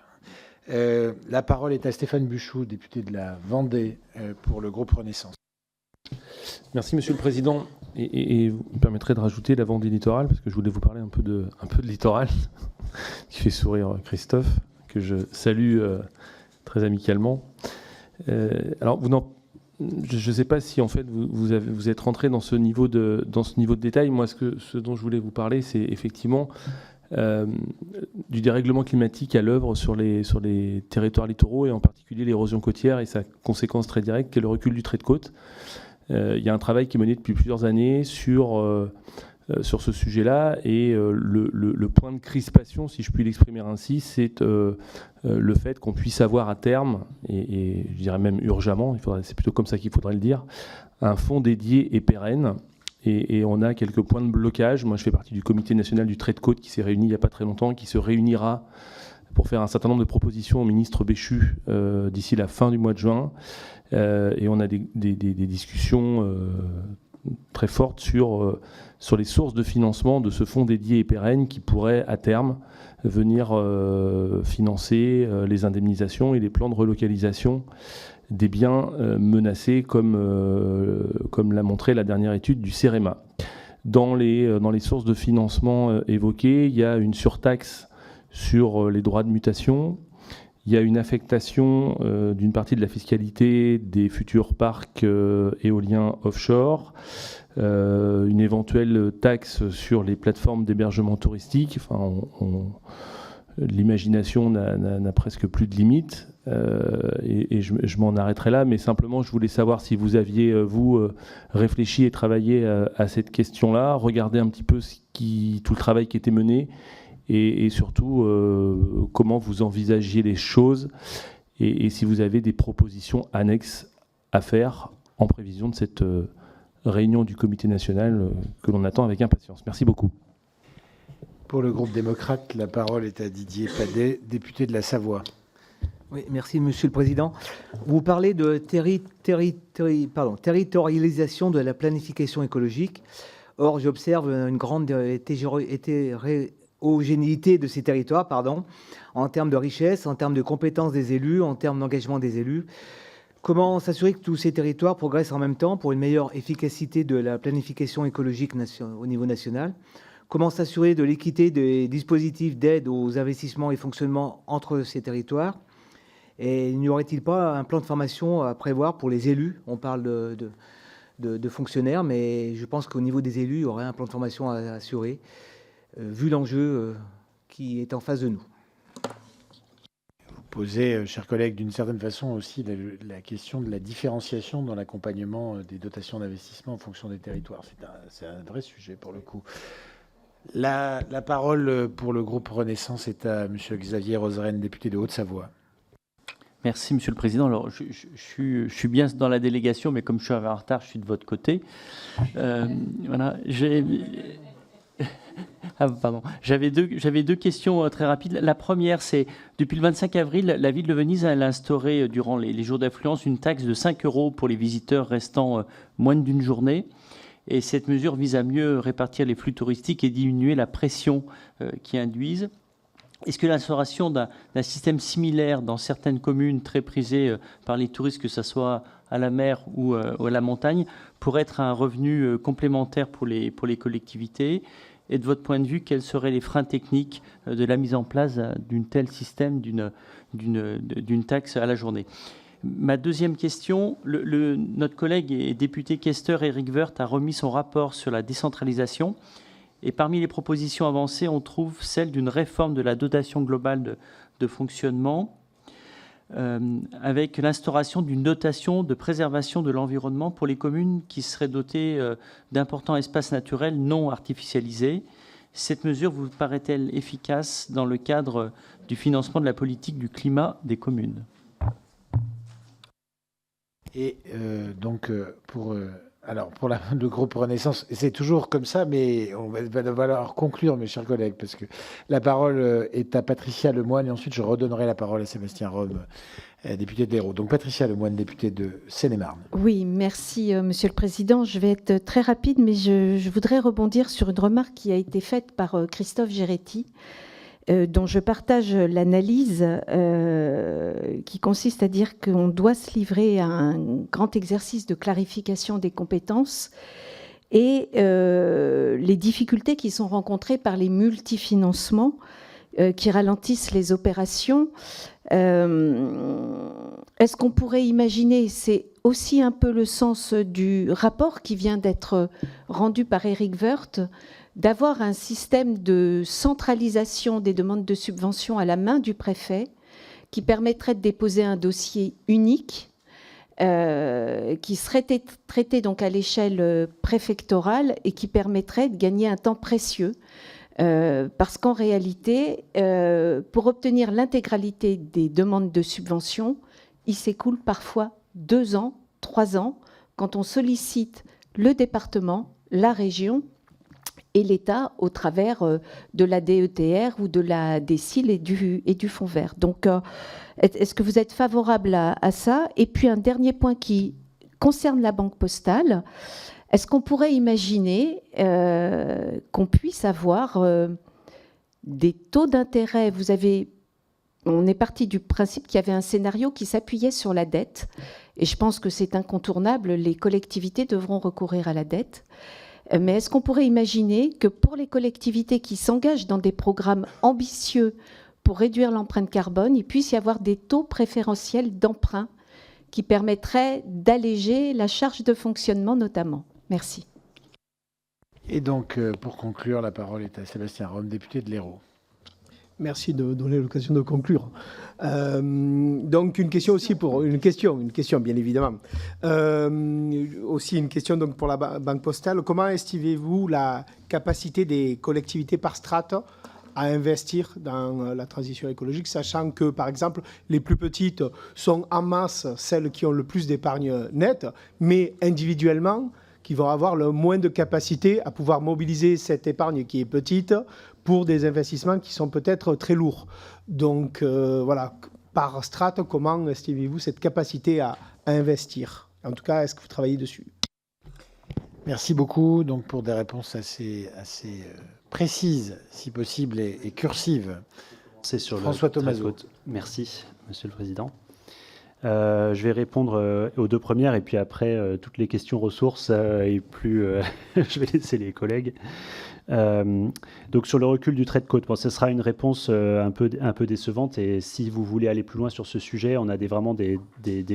La parole est à Stéphane Buchou, député de la Vendée, pour le groupe Renaissance. Merci Monsieur le Président. Et vous me permettrez de rajouter la Vendée littorale, parce que je voulais vous parler un peu de littoral, qui fait sourire Christophe, que je salue très amicalement. Alors, vous n'en je ne sais pas si en fait vous êtes rentré dans ce niveau de détail. Moi, ce dont je voulais vous parler, c'est effectivement du dérèglement climatique à l'œuvre sur les territoires littoraux et en particulier l'érosion côtière et sa conséquence très directe qui est le recul du trait de côte. Il y a un travail qui est mené depuis plusieurs années sur ce sujet-là et le point de crispation, si je puis l'exprimer ainsi, c'est le fait qu'on puisse avoir à terme, et je dirais même urgemment, c'est plutôt comme ça qu'il faudrait le dire, un fonds dédié et pérenne. Et on a quelques points de blocage. Moi, je fais partie du comité national du trait de côte qui s'est réuni il n'y a pas très longtemps, qui se réunira pour faire un certain nombre de propositions au ministre Béchu d'ici la fin du mois de juin. Et on a des discussions très fortes sur les sources de financement de ce fonds dédié et pérenne qui pourrait, à terme, venir financer les indemnisations et les plans de relocalisation des biens menacés, comme l'a montré la dernière étude du CEREMA. Dans les sources de financement évoquées, il y a une surtaxe sur les droits de mutation, il y a une affectation d'une partie de la fiscalité des futurs parcs éoliens offshore, une éventuelle taxe sur les plateformes d'hébergement touristique. Enfin, l'imagination n'a presque plus de limites. Et je m'en arrêterai là, mais simplement je voulais savoir si vous aviez, réfléchi et travaillé à cette question-là, regardé un petit peu tout le travail qui était mené, et surtout comment vous envisagiez les choses, et si vous avez des propositions annexes à faire en prévision de cette réunion du comité national que l'on attend avec impatience. Merci beaucoup. Pour le groupe démocrate, la parole est à Didier Padet, député de la Savoie. Oui, merci Monsieur le Président. Vous parlez de territorialisation de la planification écologique. Or, j'observe une grande hétérogénéité de ces territoires, en termes de richesse, en termes de compétences des élus, en termes d'engagement des élus. Comment s'assurer que tous ces territoires progressent en même temps pour une meilleure efficacité de la planification écologique au niveau national ? Comment s'assurer de l'équité des dispositifs d'aide aux investissements et fonctionnement entre ces territoires ? Et n'y aurait-il pas un plan de formation à prévoir pour les élus ? On parle de fonctionnaires, mais je pense qu'au niveau des élus, il y aurait un plan de formation à assurer, vu l'enjeu qui est en face de nous. Vous posez, chers collègues, d'une certaine façon aussi la question de la différenciation dans l'accompagnement des dotations d'investissement en fonction des territoires. C'est un vrai sujet pour le coup. La parole pour le groupe Renaissance est à M. Xavier Roseren, député de Haute-Savoie. Merci, Monsieur le Président. Alors, je suis bien dans la délégation, mais comme je suis en retard, je suis de votre côté. Voilà. J'avais deux questions très rapides. La première, c'est depuis le 25 avril, la ville de Venise a instauré durant les jours d'affluence une taxe de 5 € pour les visiteurs restant moins d'une journée. Et cette mesure vise à mieux répartir les flux touristiques et diminuer la pression qui induisent. Est-ce que l'instauration d'un système similaire dans certaines communes très prisées par les touristes, que ce soit à la mer ou à la montagne, pourrait être un revenu complémentaire pour les collectivités ? Et de votre point de vue, quels seraient les freins techniques de la mise en place d'un tel système, d'une taxe à la journée ? Ma deuxième question, notre collègue et député questeur Éric Woerth a remis son rapport sur la décentralisation. Et parmi les propositions avancées, on trouve celle d'une réforme de la dotation globale de fonctionnement, avec l'instauration d'une dotation de préservation de l'environnement pour les communes qui seraient dotées d'importants espaces naturels non artificialisés. Cette mesure vous paraît-elle efficace dans le cadre du financement de la politique du climat des communes ? Et donc, pour le groupe Renaissance, c'est toujours comme ça, mais on va devoir conclure, mes chers collègues, parce que la parole est à Patricia Lemoine, et ensuite je redonnerai la parole à Sébastien Rome, député de l'Hérault. Donc Patricia Lemoine, députée de Seine-et-Marne. Oui, merci Monsieur le Président. Je vais être très rapide, mais je voudrais rebondir sur une remarque qui a été faite par Christophe Géretti, dont je partage l'analyse, qui consiste à dire qu'on doit se livrer à un grand exercice de clarification des compétences et les difficultés qui sont rencontrées par les multifinancements qui ralentissent les opérations. Est-ce qu'on pourrait imaginer, c'est aussi un peu le sens du rapport qui vient d'être rendu par Éric Woerth, d'avoir un système de centralisation des demandes de subvention à la main du préfet qui permettrait de déposer un dossier unique qui serait traité donc à l'échelle préfectorale et qui permettrait de gagner un temps précieux. Parce qu'en réalité, pour obtenir l'intégralité des demandes de subvention, il s'écoule parfois 2 ans, 3 ans, quand on sollicite le département, la région et l'État au travers de la DETR ou de la DSIL et du Fonds vert. Donc, est-ce que vous êtes favorable à ça? Et puis, un dernier point qui concerne la Banque postale. Est-ce qu'on pourrait imaginer qu'on puisse avoir des taux d'intérêt? On est parti du principe qu'il y avait un scénario qui s'appuyait sur la dette, et je pense que c'est incontournable, les collectivités devront recourir à la dette. Mais est-ce qu'on pourrait imaginer que pour les collectivités qui s'engagent dans des programmes ambitieux pour réduire l'empreinte carbone, il puisse y avoir des taux préférentiels d'emprunt qui permettraient d'alléger la charge de fonctionnement notamment? Merci. Et donc, pour conclure, la parole est à Sébastien Rome, député de l'Hérault. Merci de me donner l'occasion de conclure. Donc une question aussi une question bien évidemment. Aussi une question donc pour la Banque postale. Comment estimez-vous la capacité des collectivités par strate à investir dans la transition écologique, sachant que, par exemple, les plus petites sont en masse celles qui ont le plus d'épargne nette, mais individuellement, qui vont avoir le moins de capacité à pouvoir mobiliser cette épargne qui est petite pour des investissements qui sont peut-être très lourds. Donc voilà, par strate, comment estimez-vous cette capacité à investir? En tout cas, est-ce que vous travaillez dessus? Merci beaucoup donc pour des réponses assez précises, si possible, et cursives. C'est sur François Thomazeau. Merci, Monsieur le Président. Je vais répondre aux 2 premières et puis après toutes les questions ressources et plus je vais laisser les collègues. Donc sur le recul du trait de côte, bon, ce sera une réponse un peu décevante, et si vous voulez aller plus loin sur ce sujet, on a vraiment des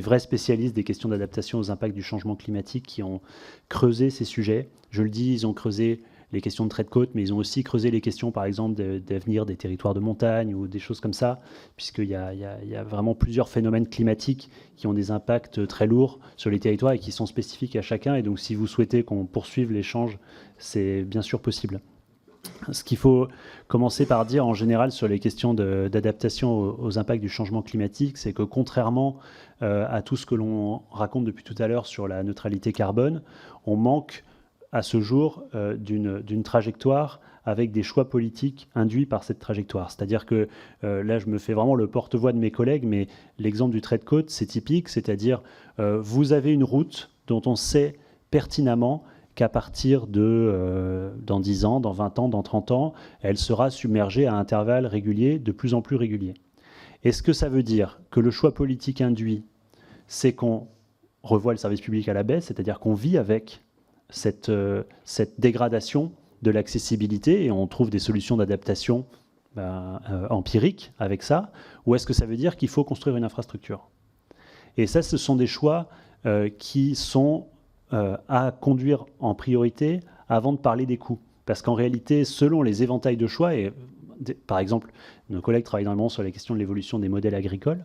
vrais spécialistes des questions d'adaptation aux impacts du changement climatique qui ont creusé ces sujets. Je le dis, ils ont creusé les questions de trait de côte, mais ils ont aussi creusé les questions, par exemple, d'avenir des territoires de montagne ou des choses comme ça, puisqu'il y a vraiment plusieurs phénomènes climatiques qui ont des impacts très lourds sur les territoires et qui sont spécifiques à chacun. Et donc, si vous souhaitez qu'on poursuive l'échange, c'est bien sûr possible. Ce qu'il faut commencer par dire en général sur les questions d'adaptation aux impacts du changement climatique, c'est que contrairement à tout ce que l'on raconte depuis tout à l'heure sur la neutralité carbone, on manque à ce jour d'une trajectoire avec des choix politiques induits par cette trajectoire. C'est-à-dire que là, je me fais vraiment le porte-voix de mes collègues, mais l'exemple du trait de côte, c'est typique, c'est-à-dire vous avez une route dont on sait pertinemment qu'à partir dans 10 ans, dans 20 ans, dans 30 ans, elle sera submergée à intervalles réguliers, de plus en plus réguliers. Est-ce que ça veut dire que le choix politique induit, c'est qu'on revoit le service public à la baisse, c'est-à-dire qu'on vit avec cette dégradation de l'accessibilité et on trouve des solutions d'adaptation empiriques avec ça, ou est-ce que ça veut dire qu'il faut construire une infrastructure? Et ça, ce sont des choix qui sont à conduire en priorité avant de parler des coûts. Parce qu'en réalité, selon les éventails de choix, et par exemple, nos collègues travaillent énormément sur la question de l'évolution des modèles agricoles.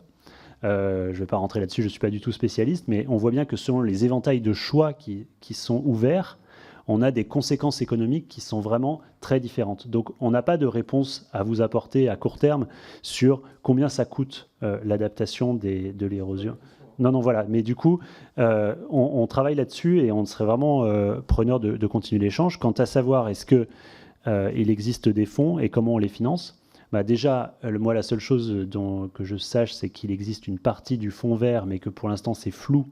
Je ne vais pas rentrer là-dessus, je ne suis pas du tout spécialiste, mais on voit bien que selon les éventails de choix qui sont ouverts, on a des conséquences économiques qui sont vraiment très différentes. Donc on n'a pas de réponse à vous apporter à court terme sur combien ça coûte l'adaptation de l'érosion. Non, voilà. Mais du coup, on travaille là-dessus et on serait vraiment preneur de continuer l'échange. Quant à savoir, est-ce qu'il existe des fonds et comment on les finance? Déjà, moi, la seule chose que je sache, c'est qu'il existe une partie du fonds vert, mais que pour l'instant, c'est flou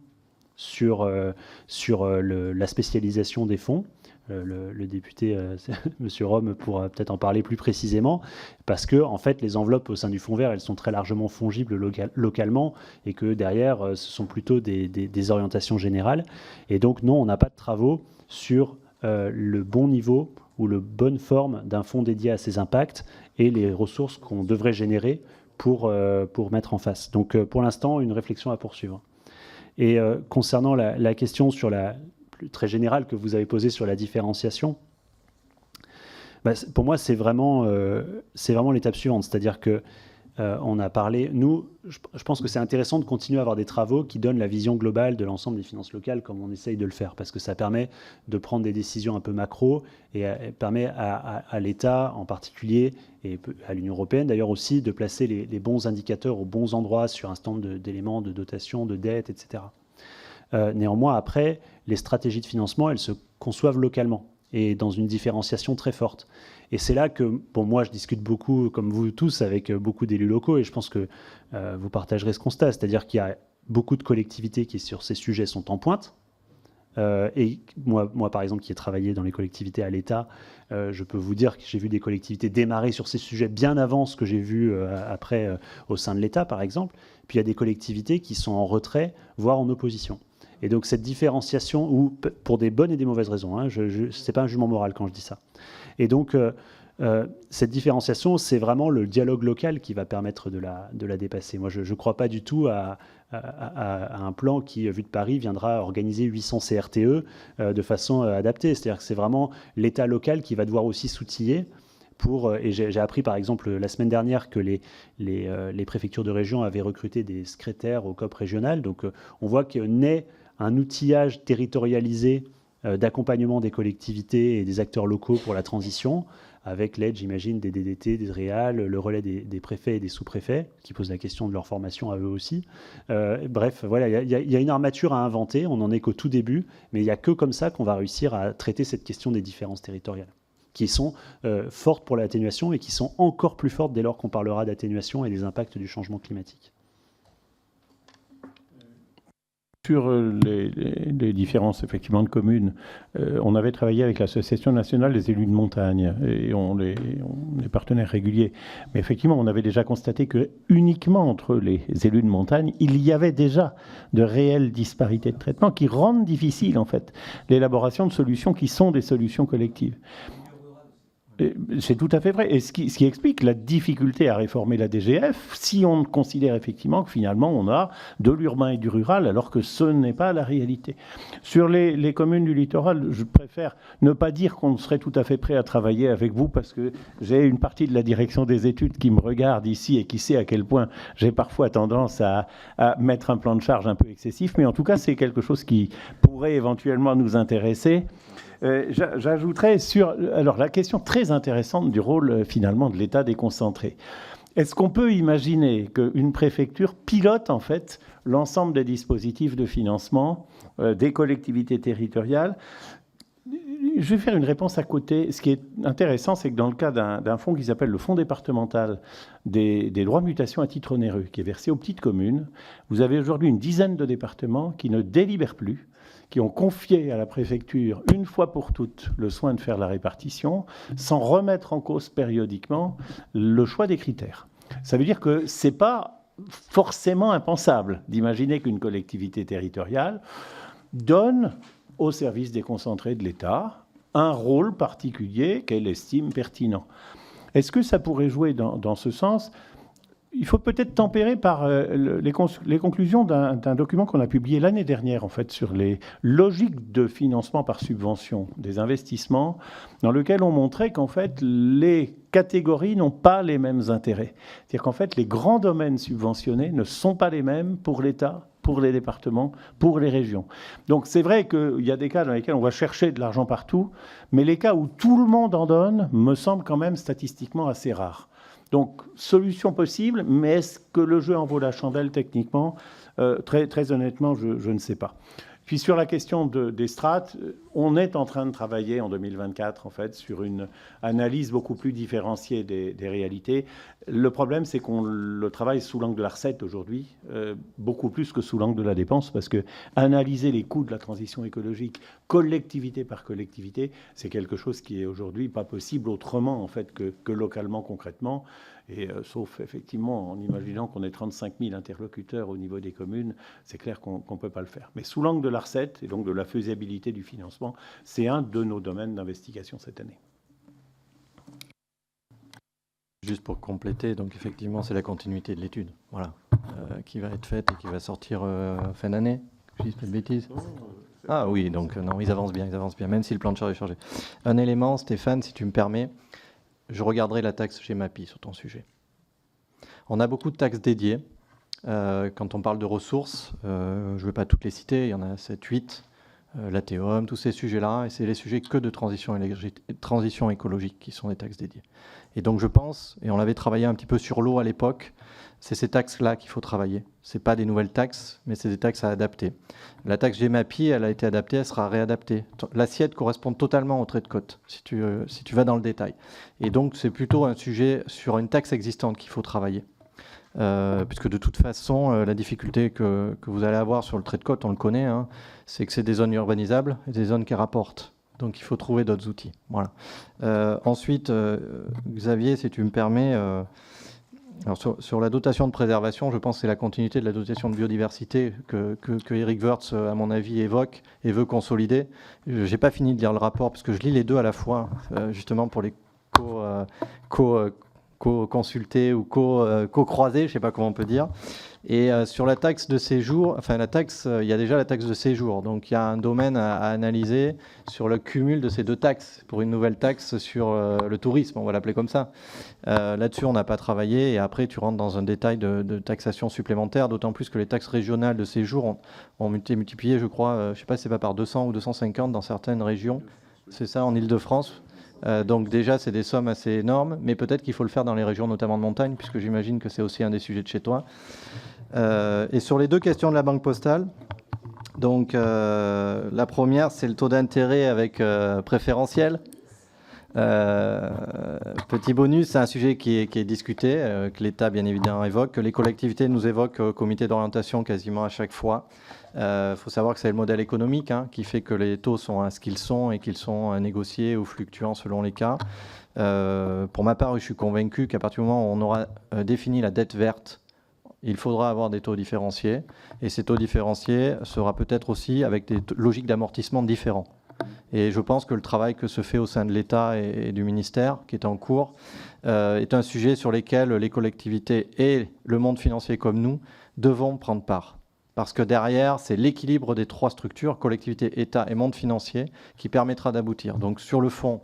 sur la spécialisation des fonds. Le député, M. Rome, pourra peut-être en parler plus précisément, parce que en fait, les enveloppes au sein du fonds vert, elles sont très largement fongibles localement, et que derrière, ce sont plutôt des orientations générales. Et donc, non, on n'a pas de travaux sur le bon niveau ou la bonne forme d'un fonds dédié à ces impacts et les ressources qu'on devrait générer pour mettre en face. Donc, pour l'instant, une réflexion à poursuivre. Et concernant la question très générale que vous avez posée sur la différenciation, pour moi, c'est vraiment l'étape suivante. C'est-à-dire que on a parlé, je pense que c'est intéressant de continuer à avoir des travaux qui donnent la vision globale de l'ensemble des finances locales comme on essaye de le faire, parce que ça permet de prendre des décisions un peu macro et permet à l'État en particulier et à l'Union européenne d'ailleurs aussi de placer les bons indicateurs aux bons endroits sur un certain nombre d'éléments de dotation, de dette, etc. Néanmoins, après, les stratégies de financement, elles se conçoivent localement et dans une différenciation très forte. Et c'est là que, pour moi, je discute beaucoup, comme vous tous, avec beaucoup d'élus locaux, et je pense que vous partagerez ce constat, c'est-à-dire qu'il y a beaucoup de collectivités qui, sur ces sujets, sont en pointe. Et moi, par exemple, qui ai travaillé dans les collectivités à l'État, je peux vous dire que j'ai vu des collectivités démarrer sur ces sujets bien avant ce que j'ai vu après au sein de l'État, par exemple. Puis il y a des collectivités qui sont en retrait, voire en opposition. Et donc cette différenciation, ou pour des bonnes et des mauvaises raisons, ce n'est pas un jugement moral quand je dis ça. Et donc cette différenciation, c'est vraiment le dialogue local qui va permettre de la dépasser. Moi, je ne crois pas du tout à un plan qui, vu de Paris, viendra organiser 800 CRTE de façon adaptée. C'est-à-dire que c'est vraiment l'État local qui va devoir aussi s'outiller. Et j'ai appris par exemple la semaine dernière que les préfectures de région avaient recruté des secrétaires au COP régional. Donc on voit que naît un outillage territorialisé d'accompagnement des collectivités et des acteurs locaux pour la transition, avec l'aide, j'imagine, des DDT, des REAL, le relais des préfets et des sous-préfets, qui posent la question de leur formation à eux aussi. Bref, voilà, il y a une armature à inventer, on n'en est qu'au tout début, mais il n'y a que comme ça qu'on va réussir à traiter cette question des différences territoriales, qui sont fortes pour l'atténuation et qui sont encore plus fortes dès lors qu'on parlera d'atténuation et des impacts du changement climatique. Sur les différences effectivement de communes, on avait travaillé avec l'Association nationale des élus de montagne et on est partenaires réguliers. Mais effectivement, on avait déjà constaté que uniquement entre les élus de montagne, il y avait déjà de réelles disparités de traitement qui rendent difficile en fait l'élaboration de solutions qui sont des solutions collectives. C'est tout à fait vrai. Et ce qui explique la difficulté à réformer la DGF, si on considère effectivement que finalement on a de l'urbain et du rural, alors que ce n'est pas la réalité. Sur les communes du littoral, je préfère ne pas dire qu'on serait tout à fait prêt à travailler avec vous, parce que j'ai une partie de la direction des études qui me regarde ici et qui sait à quel point j'ai parfois tendance à mettre un plan de charge un peu excessif. Mais en tout cas, c'est quelque chose qui pourrait éventuellement nous intéresser. J'ajouterais sur la question très intéressante du rôle finalement de l'État déconcentré. Est-ce qu'on peut imaginer qu'une préfecture pilote en fait l'ensemble des dispositifs de financement des collectivités territoriales? Je vais faire une réponse à côté. Ce qui est intéressant, c'est que dans le cas d'un fonds qui s'appelle le Fonds départemental des droits de mutation à titre onéreux, qui est versé aux petites communes, vous avez aujourd'hui une dizaine de départements qui ne délibèrent plus, qui ont confié à la préfecture une fois pour toutes le soin de faire la répartition, sans remettre en cause périodiquement le choix des critères. Ça veut dire que ce n'est pas forcément impensable d'imaginer qu'une collectivité territoriale donne au service déconcentré de l'État un rôle particulier qu'elle estime pertinent. Est-ce que ça pourrait jouer dans ce sens ? Il faut peut-être tempérer par les conclusions d'un document qu'on a publié l'année dernière, en fait, sur les logiques de financement par subvention des investissements, dans lequel on montrait qu'en fait, les catégories n'ont pas les mêmes intérêts. C'est-à-dire qu'en fait, les grands domaines subventionnés ne sont pas les mêmes pour l'État, pour les départements, pour les régions. Donc c'est vrai qu'il y a des cas dans lesquels on va chercher de l'argent partout, mais les cas où tout le monde en donne me semblent quand même statistiquement assez rares. Donc, solution possible, mais est-ce que le jeu en vaut la chandelle techniquement ? Très honnêtement, je ne sais pas. Puis sur la question des strates, on est en train de travailler en 2024 en fait sur une analyse beaucoup plus différenciée des réalités. Le problème, c'est qu'on le travaille sous l'angle de la recette aujourd'hui, beaucoup plus que sous l'angle de la dépense, parce que analyser les coûts de la transition écologique collectivité par collectivité, c'est quelque chose qui est aujourd'hui pas possible autrement en fait que localement, concrètement. Et sauf effectivement en imaginant qu'on ait 35 000 interlocuteurs au niveau des communes, c'est clair qu'on ne peut pas le faire. Mais sous l'angle de la recette et donc de la faisabilité du financement, c'est un de nos domaines d'investigation cette année. Juste pour compléter, donc effectivement c'est la continuité de l'étude, voilà, qui va être faite et qui va sortir fin d'année, Je dis pas de bêtises. Ah oui, donc non, ils avancent bien, même si le plan de charge est chargé. Un élément, Stéphane, si tu me permets, je regarderai la taxe GEMAPI sur ton sujet. On a beaucoup de taxes dédiées. Quand on parle de ressources, je ne vais pas toutes les citer, il y en a 7, 8, l'ATOM, tous ces sujets-là, et c'est les sujets que de transition écologique qui sont des taxes dédiées. Et donc je pense, et on l'avait travaillé un petit peu sur l'eau à l'époque, c'est ces taxes-là qu'il faut travailler. Ce n'est pas des nouvelles taxes, mais c'est des taxes à adapter. La taxe GEMAPI, elle a été adaptée, elle sera réadaptée. L'assiette correspond totalement au trait de côte, si tu vas dans le détail. Et donc c'est plutôt un sujet sur une taxe existante qu'il faut travailler. Puisque de toute façon, la difficulté que vous allez avoir sur le trait de côte, on le connaît, hein, c'est que c'est des zones urbanisables et des zones qui rapportent. Donc il faut trouver d'autres outils. Voilà. Ensuite, Xavier, si tu me permets, alors sur la dotation de préservation, je pense que c'est la continuité de la dotation de biodiversité que Eric Woertz, à mon avis, évoque et veut consolider. Je n'ai pas fini de lire le rapport parce que je lis les deux à la fois, justement pour les co-consulter ou co-croiser, je ne sais pas comment on peut dire. Et sur la taxe de séjour, enfin la taxe, il y a déjà la taxe de séjour. Donc il y a un domaine à analyser sur le cumul de ces deux taxes pour une nouvelle taxe sur le tourisme, on va l'appeler comme ça. Là-dessus, on n'a pas travaillé. Et après, tu rentres dans un détail de taxation supplémentaire, d'autant plus que les taxes régionales de séjour ont été multipliées, je crois, je ne sais pas si c'est pas par 200 ou 250 dans certaines régions. C'est ça, en Île-de-France. Donc déjà, c'est des sommes assez énormes, mais peut-être qu'il faut le faire dans les régions notamment de montagne, puisque j'imagine que c'est aussi un des sujets de chez toi. Et sur les deux questions de la Banque Postale, donc la première, c'est le taux d'intérêt avec préférentiel. Petit bonus, c'est un sujet qui est discuté, que l'État bien évidemment évoque, que les collectivités nous évoquent au comité d'orientation quasiment à chaque fois. Faut savoir que c'est le modèle économique qui fait que les taux sont à ce qu'ils sont et qu'ils sont négociés ou fluctuants selon les cas. Pour ma part, je suis convaincu qu'à partir du moment où on aura défini la dette verte, il faudra avoir des taux différenciés. Et ces taux différenciés sera peut-être aussi avec des logiques d'amortissement différents. Et je pense que le travail que se fait au sein de l'État et du ministère, qui est en cours, est un sujet sur lequel les collectivités et le monde financier comme nous devons prendre part. Parce que derrière, c'est l'équilibre des trois structures, collectivité, État et monde financier, qui permettra d'aboutir. Donc sur le fond,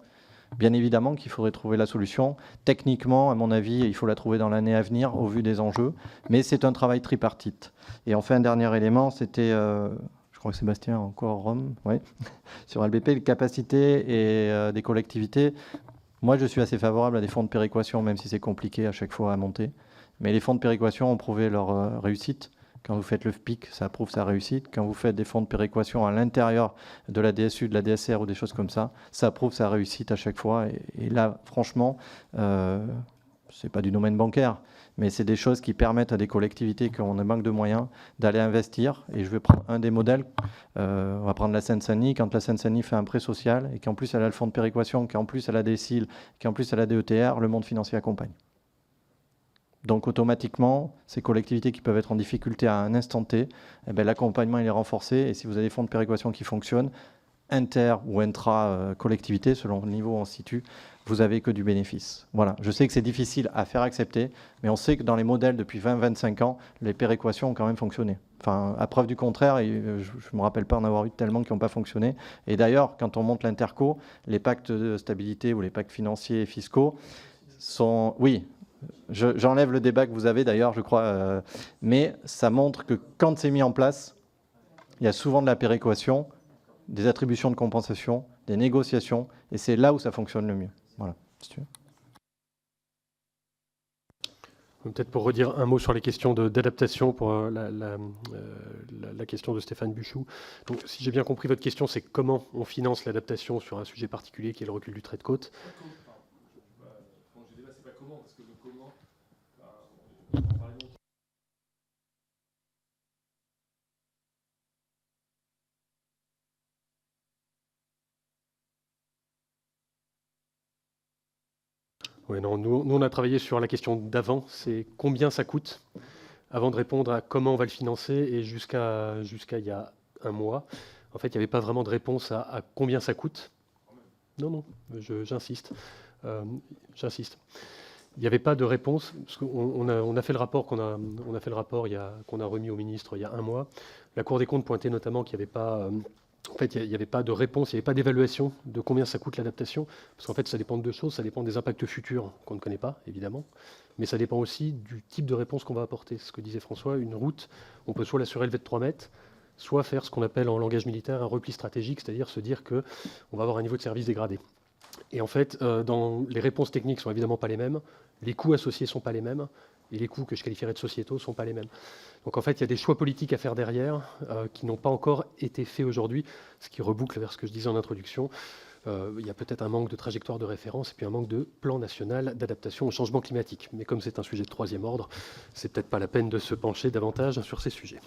bien évidemment qu'il faudrait trouver la solution. Techniquement, à mon avis, il faut la trouver dans l'année à venir au vu des enjeux. Mais c'est un travail tripartite. Et enfin, un dernier élément, c'était... je crois que Sébastien a encore Rome, oui, sur LBP, les capacités et des collectivités. Moi, je suis assez favorable à des fonds de péréquation, même si c'est compliqué à chaque fois à monter. Mais les fonds de péréquation ont prouvé leur réussite. Quand vous faites le FPIC, ça prouve sa réussite. Quand vous faites des fonds de péréquation à l'intérieur de la DSU, de la DSR ou des choses comme ça prouve sa réussite à chaque fois. Et là, franchement, c'est pas du domaine bancaire, mais c'est des choses qui permettent à des collectivités qui ont un manque de moyens d'aller investir. Et je vais prendre un des modèles. On va prendre la Seine-Saint-Denis. Quand la Seine-Saint-Denis fait un prêt social et qu'en plus elle a le fonds de péréquation, qu'en plus elle a des CIL, qu'en plus elle a des ETR, le monde financier accompagne. Donc automatiquement, ces collectivités qui peuvent être en difficulté à un instant T, eh bien, l'accompagnement il est renforcé. Et si vous avez des fonds de péréquation qui fonctionnent, inter ou intra-collectivité, selon le niveau où on se situe, vous avez que du bénéfice. Voilà. Je sais que c'est difficile à faire accepter, mais on sait que dans les modèles depuis 20-25 ans, les péréquations ont quand même fonctionné. Enfin, à preuve du contraire, je ne me rappelle pas en avoir eu tellement qui n'ont pas fonctionné. Et d'ailleurs, quand on monte l'interco, les pactes de stabilité ou les pactes financiers et fiscaux sont... Oui, j'enlève le débat que vous avez d'ailleurs, je crois, mais ça montre que quand c'est mis en place, il y a souvent de la péréquation, des attributions de compensation, des négociations, et c'est là où ça fonctionne le mieux. Voilà. Si tu veux. Peut-être pour redire un mot sur les questions d'adaptation pour la question de Stéphane Buchou. Donc, si j'ai bien compris, votre question, c'est comment on finance l'adaptation sur un sujet particulier qui est le recul du trait de côte. Oui, non, nous, on a travaillé sur la question d'avant, c'est combien ça coûte, avant de répondre à comment on va le financer, et jusqu'à il y a un mois, en fait, il n'y avait pas vraiment de réponse à combien ça coûte. Non, j'insiste. J'insiste. Il n'y avait pas de réponse. Parce on a fait le rapport qu'on a remis au ministre il y a un mois. La Cour des comptes pointait notamment qu'il n'y avait pas... En fait, il n'y avait pas de réponse, il n'y avait pas d'évaluation de combien ça coûte l'adaptation. Parce qu'en fait, ça dépend de deux choses. Ça dépend des impacts futurs qu'on ne connaît pas, évidemment. Mais ça dépend aussi du type de réponse qu'on va apporter. Ce que disait François, une route, on peut soit la surélever de 3 mètres, soit faire ce qu'on appelle en langage militaire un repli stratégique, c'est-à-dire se dire qu'on va avoir un niveau de service dégradé. Et en fait, les réponses techniques ne sont évidemment pas les mêmes, les coûts associés ne sont pas les mêmes, et les coûts que je qualifierais de sociétaux ne sont pas les mêmes. Donc en fait, il y a des choix politiques à faire derrière qui n'ont pas encore été faits aujourd'hui, ce qui reboucle vers ce que je disais en introduction. Il y a peut-être un manque de trajectoire de référence et puis un manque de plan national d'adaptation au changement climatique. Mais comme c'est un sujet de troisième ordre, c'est peut-être pas la peine de se pencher davantage sur ces sujets.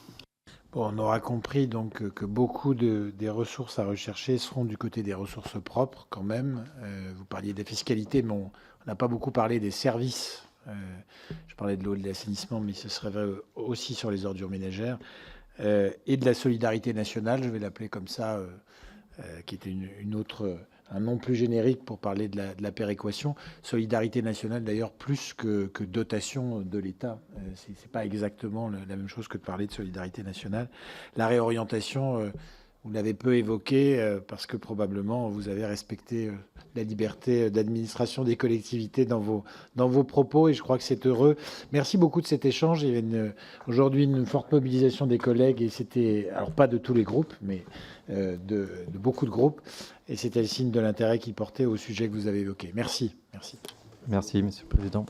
Bon, on aura compris donc que beaucoup des ressources à rechercher seront du côté des ressources propres quand même. Vous parliez des fiscalités, mais on n'a pas beaucoup parlé des services. Je parlais de l'eau et de l'assainissement, mais ce serait vrai aussi sur les ordures ménagères. Et de la solidarité nationale, je vais l'appeler comme ça, qui était un nom plus générique pour parler de la péréquation. Solidarité nationale, d'ailleurs, plus que dotation de l'État. C'est pas exactement la même chose que de parler de solidarité nationale. La réorientation, vous l'avez peu évoqué parce que probablement vous avez respecté la liberté d'administration des collectivités dans vos propos et je crois que c'est heureux. Merci beaucoup de cet échange. Il y avait aujourd'hui une forte mobilisation des collègues et c'était, alors pas de tous les groupes, mais de beaucoup de groupes et c'était le signe de l'intérêt qu'ils portaient au sujet que vous avez évoqué. Merci. Merci. Merci, Monsieur le Président.